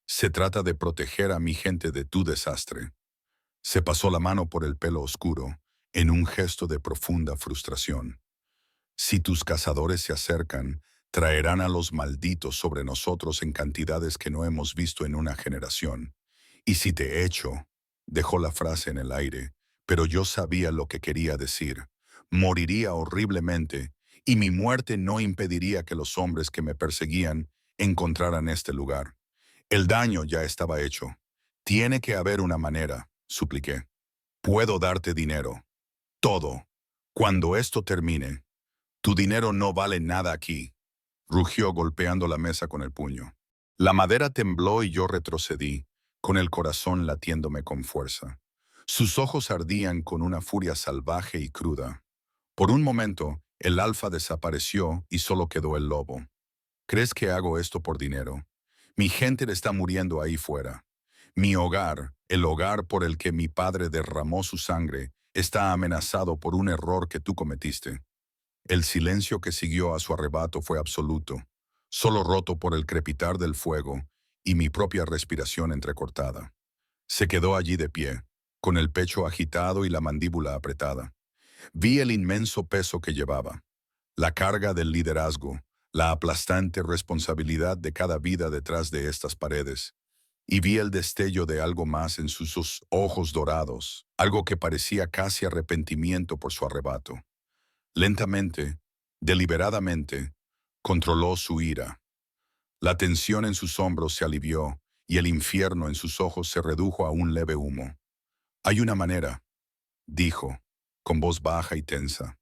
Se trata de proteger a mi gente de tu desastre. Se pasó la mano por el pelo oscuro, en un gesto de profunda frustración. Si tus cazadores se acercan, traerán a los malditos sobre nosotros en cantidades que no hemos visto en una generación. Y si te echo, dejó la frase en el aire, pero yo sabía lo que quería decir. Moriría horriblemente, y mi muerte no impediría que los hombres que me perseguían encontraran este lugar. El daño ya estaba hecho. Tiene que haber una manera, supliqué. Puedo darte dinero. Todo. Cuando esto termine. Tu dinero no vale nada aquí, rugió golpeando la mesa con el puño. La madera tembló y yo retrocedí, con el corazón latiéndome con fuerza. Sus ojos ardían con una furia salvaje y cruda. Por un momento, el alfa desapareció y solo quedó el lobo. ¿Crees que hago esto por dinero? Mi gente le está muriendo ahí fuera. Mi hogar, el hogar por el que mi padre derramó su sangre, está amenazado por un error que tú cometiste. El silencio que siguió a su arrebato fue absoluto, solo roto por el crepitar del fuego y mi propia respiración entrecortada. Se quedó allí de pie, con el pecho agitado y la mandíbula apretada. Vi el inmenso peso que llevaba, la carga del liderazgo, la aplastante responsabilidad de cada vida detrás de estas paredes, y vi el destello de algo más en sus ojos dorados, algo que parecía casi arrepentimiento por su arrebato. Lentamente, deliberadamente, controló su ira. La tensión en sus hombros se alivió y el infierno en sus ojos se redujo a un leve humo. Hay una manera, dijo, con voz baja y tensa.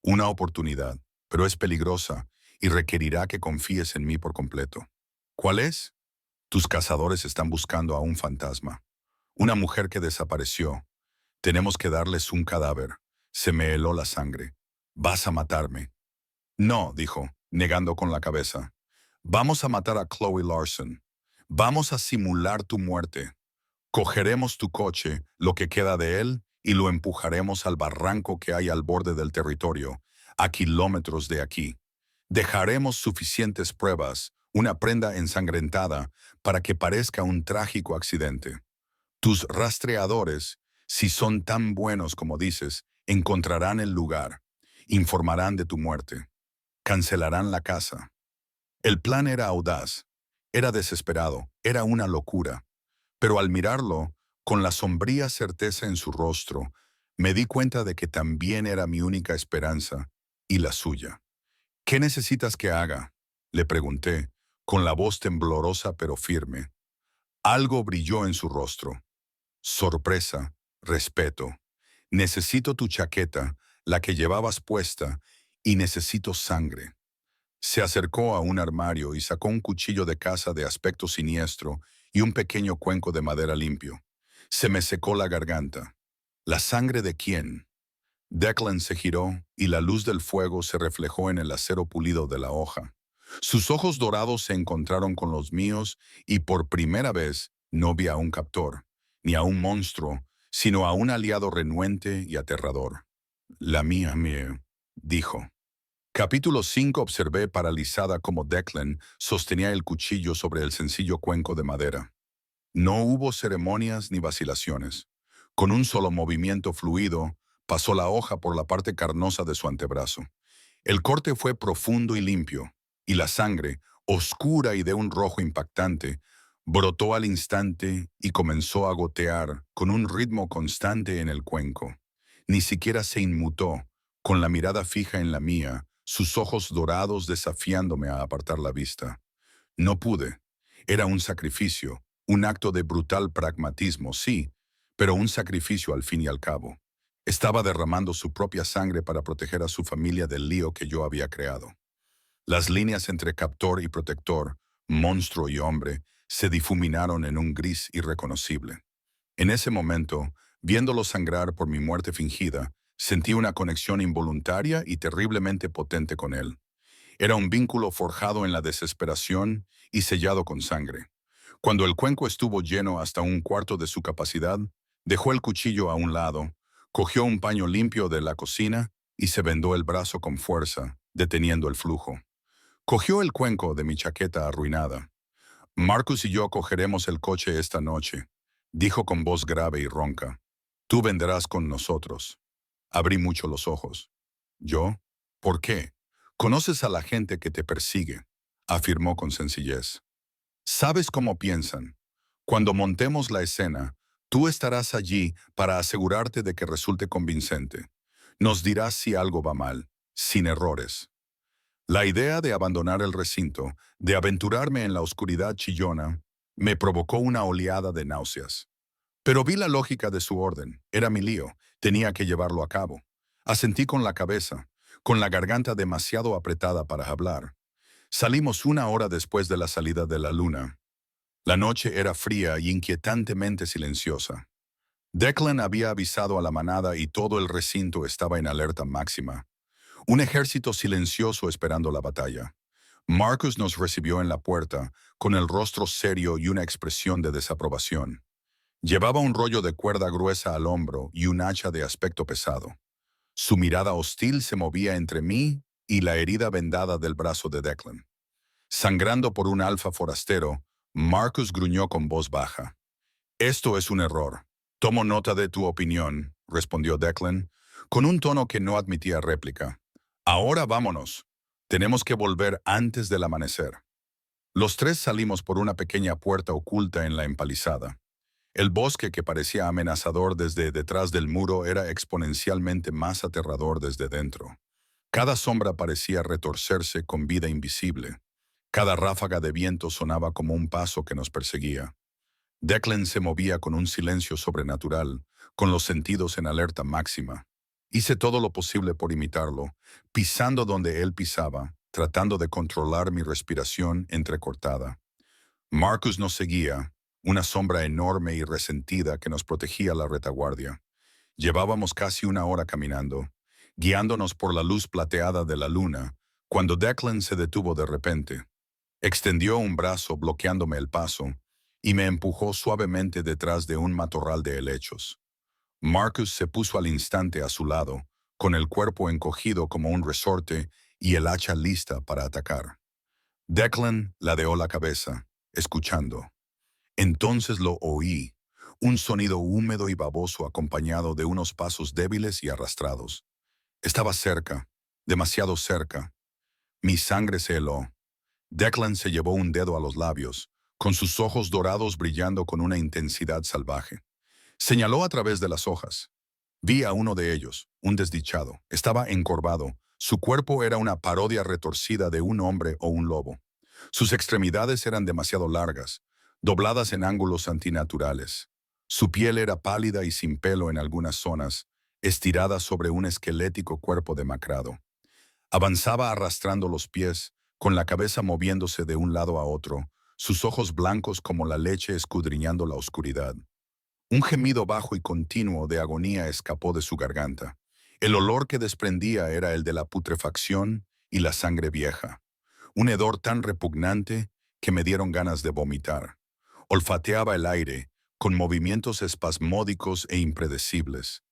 Una oportunidad, pero es peligrosa y requerirá que confíes en mí por completo. ¿Cuál es? Tus cazadores están buscando a un fantasma. Una mujer que desapareció. Tenemos que darles un cadáver. Se me heló la sangre. ¿Vas a matarme? No, dijo, negando con la cabeza. Vamos a matar a Chloe Larson. Vamos a simular tu muerte. Cogeremos tu coche, lo que queda de él, y lo empujaremos al barranco que hay al borde del territorio, a kilómetros de aquí. Dejaremos suficientes pruebas, una prenda ensangrentada, para que parezca un trágico accidente. Tus rastreadores, si son tan buenos como dices, encontrarán el lugar, informarán de tu muerte, cancelarán la casa. El plan era audaz, era desesperado, era una locura, pero al mirarlo, con la sombría certeza en su rostro, me di cuenta de que también era mi única esperanza y la suya. ¿Qué necesitas que haga?, le pregunté, con la voz temblorosa pero firme. Algo brilló en su rostro. Sorpresa, respeto. Necesito tu chaqueta, la que llevabas puesta, y necesito sangre. Se acercó a un armario y sacó un cuchillo de caza de aspecto siniestro y un pequeño cuenco de madera limpio. Se me secó la garganta. ¿La sangre de quién? Declan se giró y la luz del fuego se reflejó en el acero pulido de la hoja. Sus ojos dorados se encontraron con los míos y por primera vez no vi a un captor, ni a un monstruo, sino a un aliado renuente y aterrador. La mía, dijo. Capítulo 5. Observé paralizada cómo Declan sostenía el cuchillo sobre el sencillo cuenco de madera. No hubo ceremonias ni vacilaciones. Con un solo movimiento fluido, pasó la hoja por la parte carnosa de su antebrazo. El corte fue profundo y limpio, y la sangre, oscura y de un rojo impactante, brotó al instante y comenzó a gotear con un ritmo constante en el cuenco. Ni siquiera se inmutó, con la mirada fija en la mía, sus ojos dorados desafiándome a apartar la vista. No pude. Era un sacrificio, un acto de brutal pragmatismo, sí, pero un sacrificio al fin y al cabo. Estaba derramando su propia sangre para proteger a su familia del lío que yo había creado. Las líneas entre captor y protector, monstruo y hombre, se difuminaron en un gris irreconocible. En ese momento, viéndolo sangrar por mi muerte fingida, Sentí una conexión involuntaria y terriblemente potente con él. Era un vínculo forjado en la desesperación y sellado con sangre. Cuando el cuenco estuvo lleno hasta un cuarto de su capacidad, dejó el cuchillo a un lado, cogió un paño limpio de la cocina y se vendó el brazo con fuerza, deteniendo el flujo. Cogió el cuenco de mi chaqueta arruinada. Marcus y yo cogeremos el coche esta noche, dijo con voz grave y ronca. Tú vendrás con nosotros. Abrí mucho los ojos. ¿Yo? ¿Por qué? Conoces a la gente que te persigue, afirmó con sencillez. Sabes cómo piensan. Cuando montemos la escena, tú estarás allí para asegurarte de que resulte convincente. Nos dirás si algo va mal, sin errores. La idea de abandonar el recinto, de aventurarme en la oscuridad chillona, me provocó una oleada de náuseas. Pero vi la lógica de su orden. Era mi lío. Tenía que llevarlo a cabo. Asentí con la cabeza, con la garganta demasiado apretada para hablar. Salimos una hora después de la salida de la luna. La noche era fría y inquietantemente silenciosa. Declan había avisado a la manada y todo el recinto estaba en alerta máxima. Un ejército silencioso esperando la batalla. Marcus nos recibió en la puerta, con el rostro serio y una expresión de desaprobación. Llevaba un rollo de cuerda gruesa al hombro y un hacha de aspecto pesado. Su mirada hostil se movía entre mí y la herida vendada del brazo de Declan. Sangrando por un alfa forastero, Marcus gruñó con voz baja. Esto es un error. Tomo nota de tu opinión, respondió Declan, con un tono que no admitía réplica. Ahora vámonos. Tenemos que volver antes del amanecer. Los tres salimos por una pequeña puerta oculta en la empalizada. El bosque que parecía amenazador desde detrás del muro era exponencialmente más aterrador desde dentro. Cada sombra parecía retorcerse con vida invisible. Cada ráfaga de viento sonaba como un paso que nos perseguía. Declan se movía con un silencio sobrenatural, con los sentidos en alerta máxima. Hice todo lo posible por imitarlo, pisando donde él pisaba, tratando de controlar mi respiración entrecortada. Marcus nos seguía, una sombra enorme y resentida que nos protegía la retaguardia. Llevábamos casi una hora caminando, guiándonos por la luz plateada de la luna, cuando Declan se detuvo de repente. Extendió un brazo bloqueándome el paso y me empujó suavemente detrás de un matorral de helechos. Marcus se puso al instante a su lado, con el cuerpo encogido como un resorte y el hacha lista para atacar. Declan ladeó la cabeza, escuchando. Entonces lo oí, un sonido húmedo y baboso acompañado de unos pasos débiles y arrastrados. Estaba cerca, demasiado cerca. Mi sangre se heló. Declan se llevó un dedo a los labios, con sus ojos dorados brillando con una intensidad salvaje. Señaló a través de las hojas. Vi a uno de ellos, un desdichado. Estaba encorvado. Su cuerpo era una parodia retorcida de un hombre o un lobo. Sus extremidades eran demasiado largas, dobladas en ángulos antinaturales. Su piel era pálida y sin pelo en algunas zonas, estirada sobre un esquelético cuerpo demacrado. Avanzaba arrastrando los pies, con la cabeza moviéndose de un lado a otro, sus ojos blancos como la leche escudriñando la oscuridad. Un gemido bajo y continuo de agonía escapó de su garganta. El olor que desprendía era el de la putrefacción y la sangre vieja. Un hedor tan repugnante que me dieron ganas de vomitar. Olfateaba el aire, con movimientos espasmódicos e impredecibles.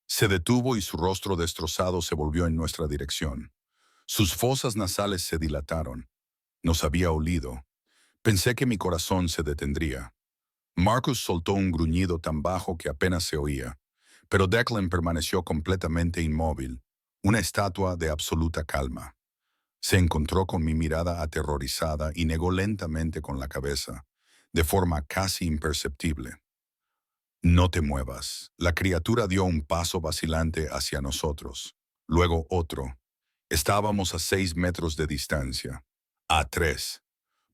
Se detuvo y su rostro destrozado se volvió en nuestra dirección. Sus fosas nasales se dilataron. Nos había olido. Pensé que mi corazón se detendría. Marcus soltó un gruñido tan bajo que apenas se oía, pero Declan permaneció completamente inmóvil, una estatua de absoluta calma. Se encontró con mi mirada aterrorizada y negó lentamente con la cabeza, de forma casi imperceptible. No te muevas. La criatura dio un paso vacilante hacia nosotros, luego otro. Estábamos a 6 metros de distancia. A 3.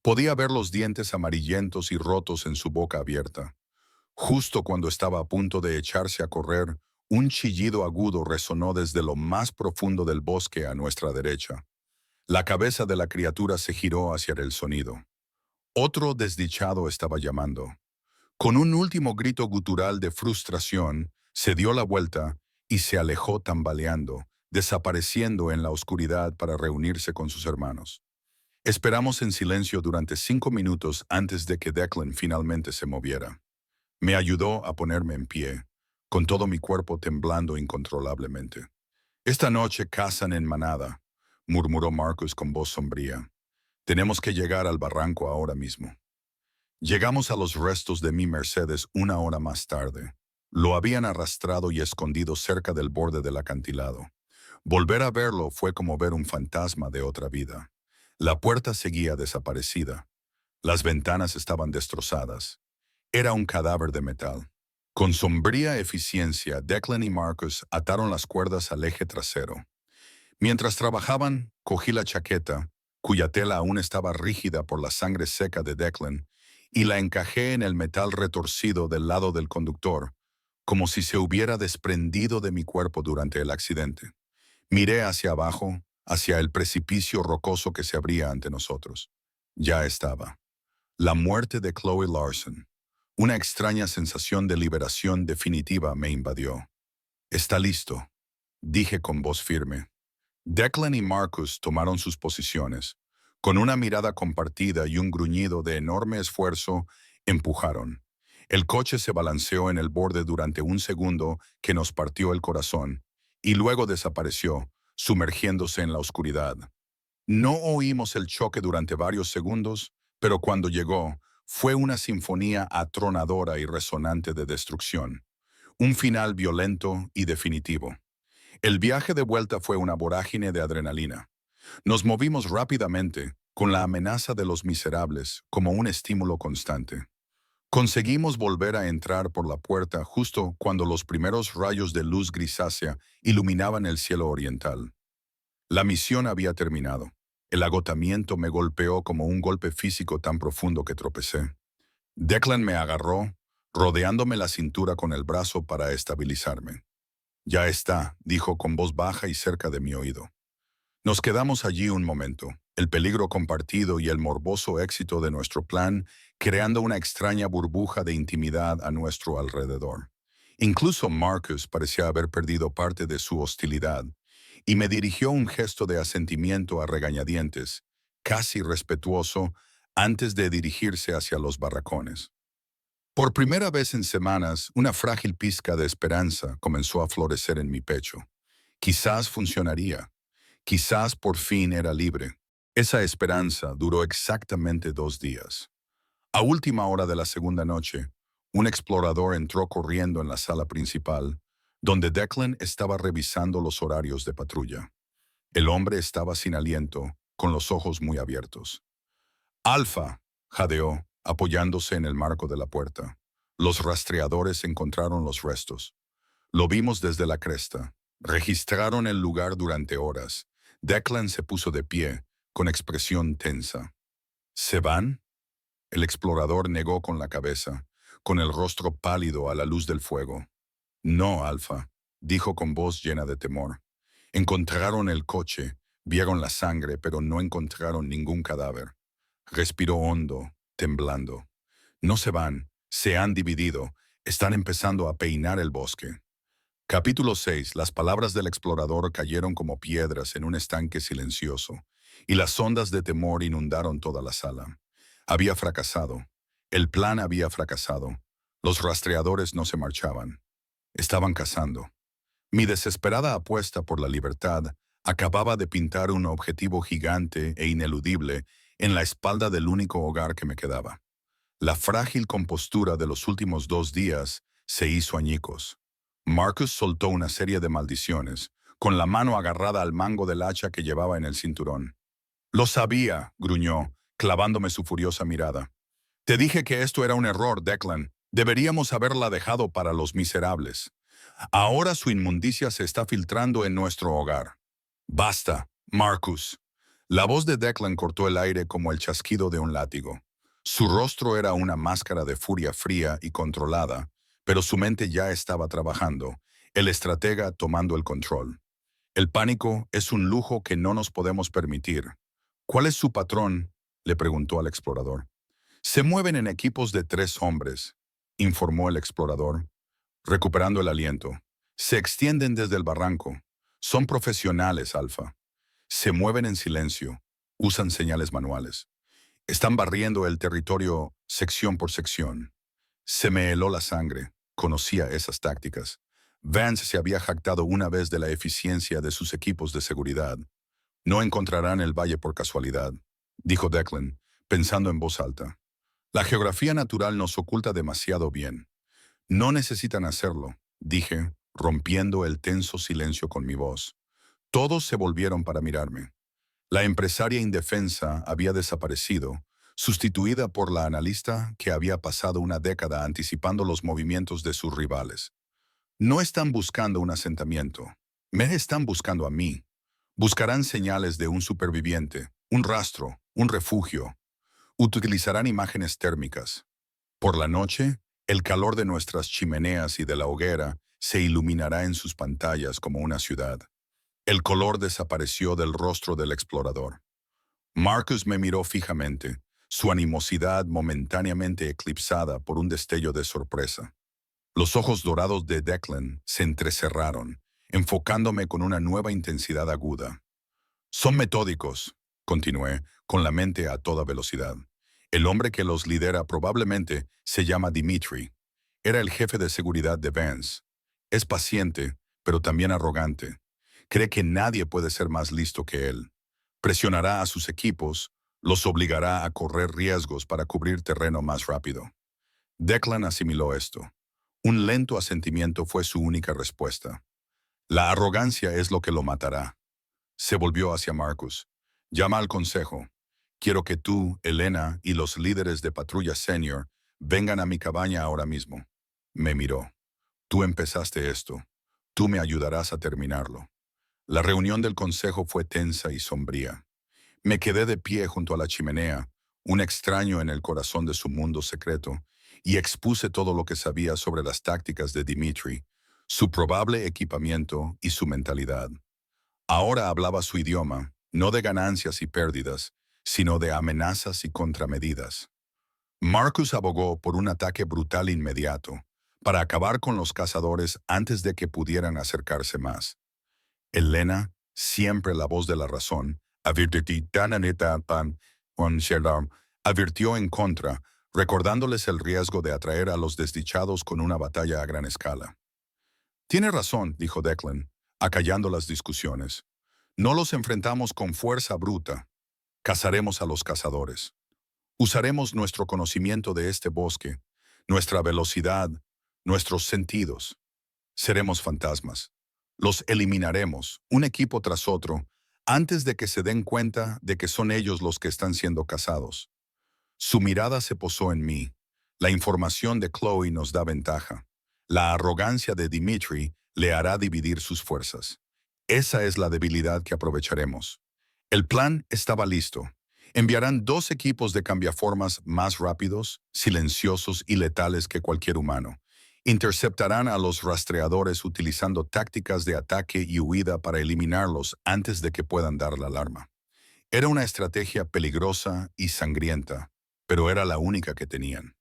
Podía ver los dientes amarillentos y rotos en su boca abierta. Justo cuando estaba a punto de echarse a correr, un chillido agudo resonó desde lo más profundo del bosque a nuestra derecha. La cabeza de la criatura se giró hacia el sonido. Otro desdichado estaba llamando. Con un último grito gutural de frustración, se dio la vuelta y se alejó tambaleando, desapareciendo en la oscuridad para reunirse con sus hermanos. Esperamos en silencio durante 5 minutos antes de que Declan finalmente se moviera. Me ayudó a ponerme en pie, con todo mi cuerpo temblando incontrolablemente. «Esta noche cazan en manada», murmuró Marcus con voz sombría. «Tenemos que llegar al barranco ahora mismo». Llegamos a los restos de mi Mercedes 1 hora más tarde. Lo habían arrastrado y escondido cerca del borde del acantilado. Volver a verlo fue como ver un fantasma de otra vida. La puerta seguía desaparecida. Las ventanas estaban destrozadas. Era un cadáver de metal. Con sombría eficiencia, Declan y Marcus ataron las cuerdas al eje trasero. Mientras trabajaban, cogí la chaqueta, cuya tela aún estaba rígida por la sangre seca de Declan, y la encajé en el metal retorcido del lado del conductor, como si se hubiera desprendido de mi cuerpo durante el accidente. Miré hacia abajo, hacia el precipicio rocoso que se abría ante nosotros. Ya estaba. La muerte de Chloe Larson. Una extraña sensación de liberación definitiva me invadió. «Está listo», dije con voz firme. Declan y Marcus tomaron sus posiciones. Con una mirada compartida y un gruñido de enorme esfuerzo, empujaron. El coche se balanceó en el borde durante un segundo que nos partió el corazón, y luego desapareció, sumergiéndose en la oscuridad. No oímos el choque durante varios segundos, pero cuando llegó, fue una sinfonía atronadora y resonante de destrucción. Un final violento y definitivo. El viaje de vuelta fue una vorágine de adrenalina. Nos movimos rápidamente, con la amenaza de los miserables como un estímulo constante. Conseguimos volver a entrar por la puerta justo cuando los primeros rayos de luz grisácea iluminaban el cielo oriental. La misión había terminado. El agotamiento me golpeó como un golpe físico tan profundo que tropecé. Declan me agarró, rodeándome la cintura con el brazo para estabilizarme. «Ya está», dijo con voz baja y cerca de mi oído. Nos quedamos allí un momento, el peligro compartido y el morboso éxito de nuestro plan, creando una extraña burbuja de intimidad a nuestro alrededor. Incluso Marcus parecía haber perdido parte de su hostilidad, y me dirigió un gesto de asentimiento a regañadientes, casi respetuoso, antes de dirigirse hacia los barracones. Por primera vez en semanas, una frágil pizca de esperanza comenzó a florecer en mi pecho. Quizás funcionaría. Quizás por fin era libre. Esa esperanza duró exactamente 2 días. A última hora de la segunda noche, un explorador entró corriendo en la sala principal, donde Declan estaba revisando los horarios de patrulla. El hombre estaba sin aliento, con los ojos muy abiertos. «Alfa», jadeó, apoyándose en el marco de la puerta. «Los rastreadores encontraron los restos. Lo vimos desde la cresta. Registraron el lugar durante horas». Declan se puso de pie, con expresión tensa. «¿Se van?». El explorador negó con la cabeza, con el rostro pálido a la luz del fuego. «No, Alfa», dijo con voz llena de temor. «Encontraron el coche, vieron la sangre, pero no encontraron ningún cadáver». Respiró hondo, temblando. «No se van, se han dividido, están empezando a peinar el bosque». Capítulo 6. Las palabras del explorador cayeron como piedras en un estanque silencioso, y las ondas de temor inundaron toda la sala. Había fracasado. El plan había fracasado. Los rastreadores no se marchaban. Estaban cazando. Mi desesperada apuesta por la libertad acababa de pintar un objetivo gigante e ineludible en la espalda del único hogar que me quedaba. La frágil compostura de los últimos 2 días se hizo añicos. Marcus soltó una serie de maldiciones, con la mano agarrada al mango del hacha que llevaba en el cinturón. «Lo sabía», gruñó, clavándome su furiosa mirada. «Te dije que esto era un error, Declan. Deberíamos haberla dejado para los miserables. Ahora su inmundicia se está filtrando en nuestro hogar». «Basta, Marcus». La voz de Declan cortó el aire como el chasquido de un látigo. Su rostro era una máscara de furia fría y controlada, pero su mente ya estaba trabajando, el estratega tomando el control. «El pánico es un lujo que no nos podemos permitir». «¿Cuál es su patrón?», le preguntó al explorador. «Se mueven en equipos de 3 hombres», informó el explorador, recuperando el aliento. Se extienden desde el barranco. Son profesionales, Alfa. Se mueven en silencio. Usan señales manuales. Están barriendo el territorio sección por sección. Se me heló la sangre. Conocía esas tácticas. Vance se había jactado una vez de la eficiencia de sus equipos de seguridad. No encontrarán el valle por casualidad, dijo Declan, pensando en voz alta. La geografía natural nos oculta demasiado bien. No necesitan hacerlo, dije, rompiendo el tenso silencio con mi voz. Todos se volvieron para mirarme. La empresaria indefensa había desaparecido, sustituida por la analista que había pasado una década anticipando los movimientos de sus rivales. No están buscando un asentamiento. Me están buscando a mí. Buscarán señales de un superviviente, un rastro, un refugio. Utilizarán imágenes térmicas. Por la noche, el calor de nuestras chimeneas y de la hoguera se iluminará en sus pantallas como una ciudad. El color desapareció del rostro del explorador. Marcus me miró fijamente, su animosidad momentáneamente eclipsada por un destello de sorpresa. Los ojos dorados de Declan se entrecerraron, enfocándome con una nueva intensidad aguda. Son metódicos, continué, con la mente a toda velocidad. El hombre que los lidera probablemente se llama Dimitri. Era el jefe de seguridad de Vance. Es paciente, pero también arrogante. Cree que nadie puede ser más listo que él. Presionará a sus equipos, los obligará a correr riesgos para cubrir terreno más rápido. Declan asimiló esto. Un lento asentimiento fue su única respuesta. La arrogancia es lo que lo matará. Se volvió hacia Marcus. Llama al consejo. Quiero que tú, Elena y los líderes de Patrulla Senior vengan a mi cabaña ahora mismo. Me miró. Tú empezaste esto. Tú me ayudarás a terminarlo. La reunión del consejo fue tensa y sombría. Me quedé de pie junto a la chimenea, un extraño en el corazón de su mundo secreto, y expuse todo lo que sabía sobre las tácticas de Dimitri, su probable equipamiento y su mentalidad. Ahora hablaba su idioma, no de ganancias y pérdidas, sino de amenazas y contramedidas. Marcus abogó por un ataque brutal inmediato, para acabar con los cazadores antes de que pudieran acercarse más. Elena, siempre la voz de la razón, advirtió en contra, recordándoles el riesgo de atraer a los desdichados con una batalla a gran escala. Tiene razón, dijo Declan, acallando las discusiones. No los enfrentamos con fuerza bruta. Cazaremos a los cazadores. Usaremos nuestro conocimiento de este bosque, nuestra velocidad, nuestros sentidos. Seremos fantasmas. Los eliminaremos, un equipo tras otro, antes de que se den cuenta de que son ellos los que están siendo cazados. Su mirada se posó en mí. La información de Chloe nos da ventaja. La arrogancia de Dimitri le hará dividir sus fuerzas. Esa es la debilidad que aprovecharemos. El plan estaba listo. Enviarán 2 equipos de cambiaformas más rápidos, silenciosos y letales que cualquier humano. Interceptarán a los rastreadores utilizando tácticas de ataque y huida para eliminarlos antes de que puedan dar la alarma. Era una estrategia peligrosa y sangrienta, pero era la única que tenían.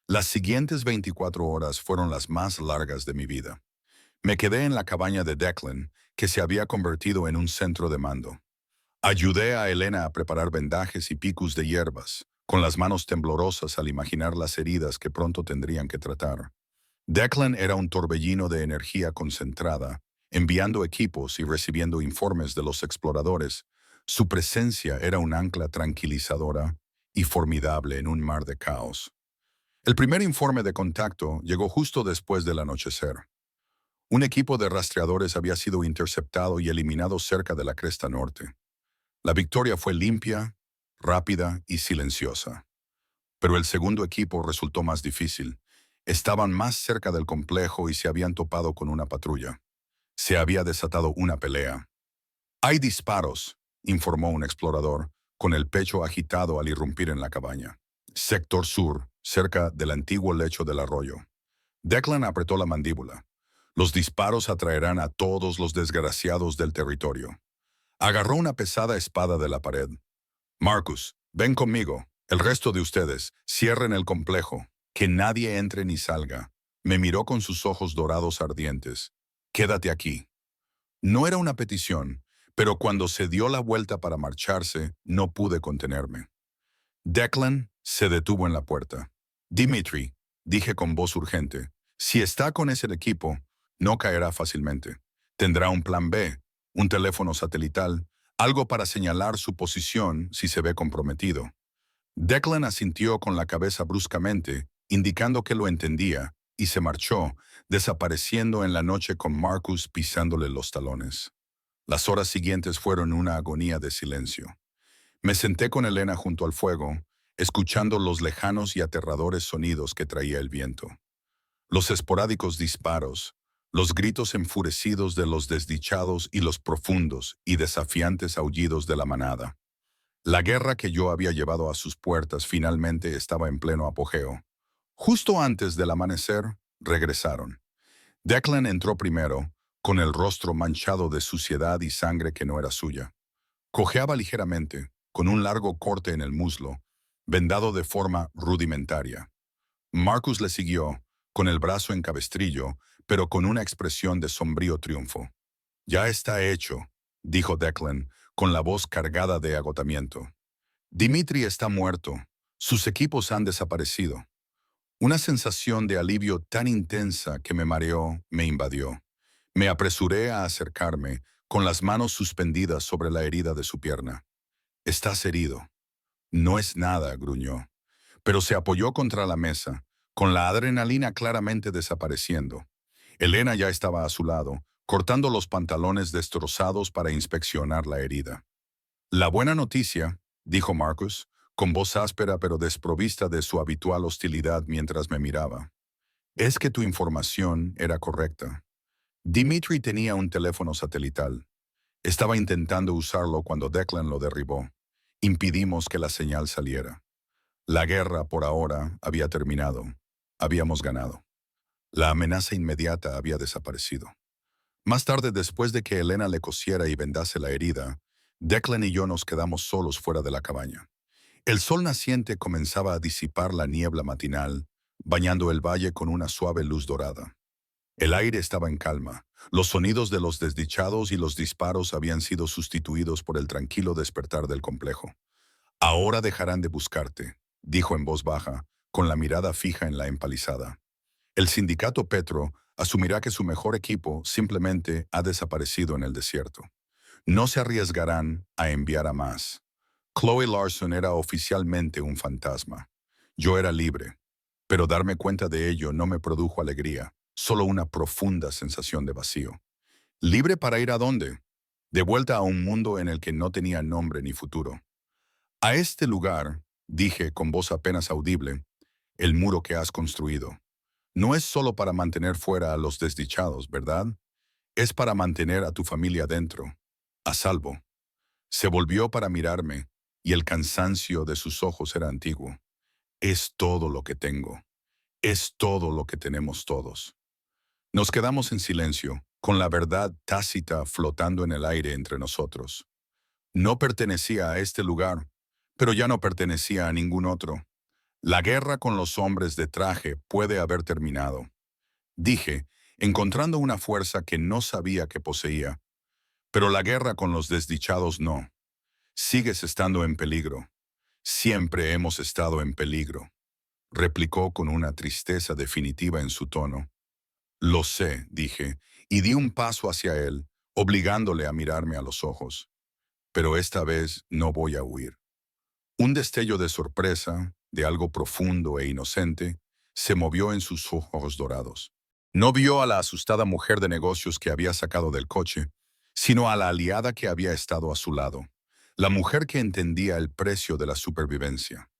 Las siguientes 24 horas fueron las más largas de mi vida. Me quedé en la cabaña de Declan, que se había convertido en un centro de mando. Ayudé a Elena a preparar vendajes y picos de hierbas, con las manos temblorosas al imaginar las heridas que pronto tendrían que tratar. Declan era un torbellino de energía concentrada, enviando equipos y recibiendo informes de los exploradores. Su presencia era un ancla tranquilizadora y formidable en un mar de caos. El primer informe de contacto llegó justo después del anochecer. Un equipo de rastreadores había sido interceptado y eliminado cerca de la cresta norte. La victoria fue limpia, rápida y silenciosa. Pero el segundo equipo resultó más difícil. Estaban más cerca del complejo y se habían topado con una patrulla. Se había desatado una pelea. «Hay disparos», informó un explorador, con el pecho agitado al irrumpir en la cabaña. Sector sur, cerca del antiguo lecho del arroyo. Declan apretó la mandíbula. Los disparos atraerán a todos los desgraciados del territorio. Agarró una pesada espada de la pared. «Marcus, ven conmigo. El resto de ustedes, cierren el complejo. Que nadie entre ni salga». Me miró con sus ojos dorados ardientes. Quédate aquí. No era una petición, pero cuando se dio la vuelta para marcharse, no pude contenerme. Declan se detuvo en la puerta. Dimitri, dije con voz urgente, si está con ese equipo, no caerá fácilmente. Tendrá un plan B, un teléfono satelital, algo para señalar su posición si se ve comprometido. Declan asintió con la cabeza bruscamente, indicando que lo entendía, y se marchó, desapareciendo en la noche con Marcus pisándole los talones. Las horas siguientes fueron una agonía de silencio. Me senté con Elena junto al fuego, escuchando los lejanos y aterradores sonidos que traía el viento. Los esporádicos disparos, los gritos enfurecidos de los desdichados y los profundos y desafiantes aullidos de la manada. La guerra que yo había llevado a sus puertas finalmente estaba en pleno apogeo. Justo antes del amanecer, regresaron. Declan entró primero, con el rostro manchado de suciedad y sangre que no era suya. Cojeaba ligeramente, con un largo corte en el muslo, vendado de forma rudimentaria. Marcus le siguió, con el brazo en cabestrillo, pero con una expresión de sombrío triunfo. «Ya está hecho», dijo Declan, con la voz cargada de agotamiento. «Dimitri está muerto. Sus equipos han desaparecido». Una sensación de alivio tan intensa que me mareó me invadió. Me apresuré a acercarme, con las manos suspendidas sobre la herida de su pierna. «Estás herido». «No es nada», gruñó. Pero se apoyó contra la mesa, con la adrenalina claramente desapareciendo. Elena ya estaba a su lado, cortando los pantalones destrozados para inspeccionar la herida. «La buena noticia», dijo Marcus, con voz áspera pero desprovista de su habitual hostilidad mientras me miraba, «es que tu información era correcta. Dimitri tenía un teléfono satelital. Estaba intentando usarlo cuando Declan lo derribó. Impidimos que la señal saliera. La guerra, por ahora, había terminado. Habíamos ganado. La amenaza inmediata había desaparecido. Más tarde, después de que Elena le cosiera y vendase la herida, Declan y yo nos quedamos solos fuera de la cabaña. El sol naciente comenzaba a disipar la niebla matinal, bañando el valle con una suave luz dorada. El aire estaba en calma. Los sonidos de los desdichados y los disparos habían sido sustituidos por el tranquilo despertar del complejo. «Ahora dejarán de buscarte», dijo en voz baja, con la mirada fija en la empalizada. «El sindicato Petro asumirá que su mejor equipo simplemente ha desaparecido en el desierto. No se arriesgarán a enviar a más». Chloe Larson era oficialmente un fantasma. Yo era libre, pero darme cuenta de ello no me produjo alegría, solo una profunda sensación de vacío. ¿Libre para ir a dónde? De vuelta a un mundo en el que no tenía nombre ni futuro. «A este lugar», dije con voz apenas audible, «el muro que has construido. No es solo para mantener fuera a los desdichados, ¿verdad? Es para mantener a tu familia dentro, a salvo». Se volvió para mirarme, y el cansancio de sus ojos era antiguo. «Es todo lo que tengo. Es todo lo que tenemos todos». Nos quedamos en silencio, con la verdad tácita flotando en el aire entre nosotros. No pertenecía a este lugar, pero ya no pertenecía a ningún otro. La guerra con los hombres de traje puede haber terminado, dije, encontrando una fuerza que no sabía que poseía. Pero la guerra con los desdichados no. Sigues estando en peligro. Siempre hemos estado en peligro, replicó con una tristeza definitiva en su tono. «Lo sé», dije, y di un paso hacia él, obligándole a mirarme a los ojos. «Pero esta vez no voy a huir». Un destello de sorpresa, de algo profundo e inocente, se movió en sus ojos dorados. No vio a la asustada mujer de negocios que había sacado del coche, sino a la aliada que había estado a su lado, la mujer que entendía el precio de la supervivencia.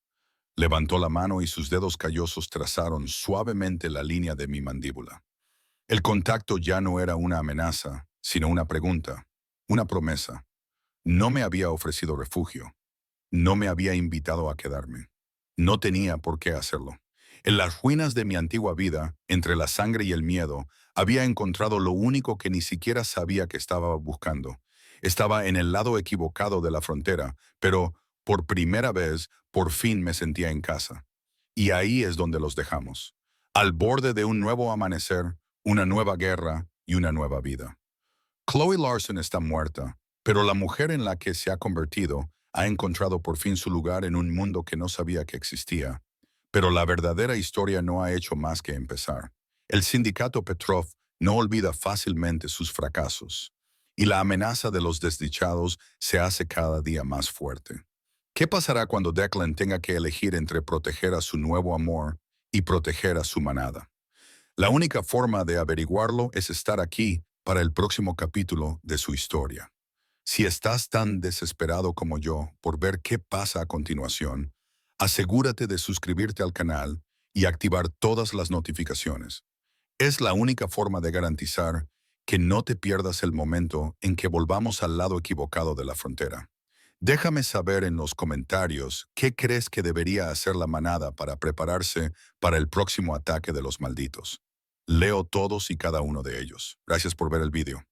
Levantó la mano y sus dedos callosos trazaron suavemente la línea de mi mandíbula. El contacto ya no era una amenaza, sino una pregunta, una promesa. No me había ofrecido refugio. No me había invitado a quedarme. No tenía por qué hacerlo. En las ruinas de mi antigua vida, entre la sangre y el miedo, había encontrado lo único que ni siquiera sabía que estaba buscando. Estaba en el lado equivocado de la frontera, pero, por primera vez, por fin me sentía en casa. Y ahí es donde los dejamos. Al borde de un nuevo amanecer, una nueva guerra y una nueva vida. Chloe Larson está muerta, pero la mujer en la que se ha convertido ha encontrado por fin su lugar en un mundo que no sabía que existía. Pero la verdadera historia no ha hecho más que empezar. El sindicato Petrov no olvida fácilmente sus fracasos, y la amenaza de los desdichados se hace cada día más fuerte. ¿Qué pasará cuando Declan tenga que elegir entre proteger a su nuevo amor y proteger a su manada? La única forma de averiguarlo es estar aquí para el próximo capítulo de su historia. Si estás tan desesperado como yo por ver qué pasa a continuación, asegúrate de suscribirte al canal y activar todas las notificaciones. Es la única forma de garantizar que no te pierdas el momento en que volvamos al lado equivocado de la frontera. Déjame saber en los comentarios qué crees que debería hacer la manada para prepararse para el próximo ataque de los malditos. Leo todos y cada uno de ellos. Gracias por ver el vídeo.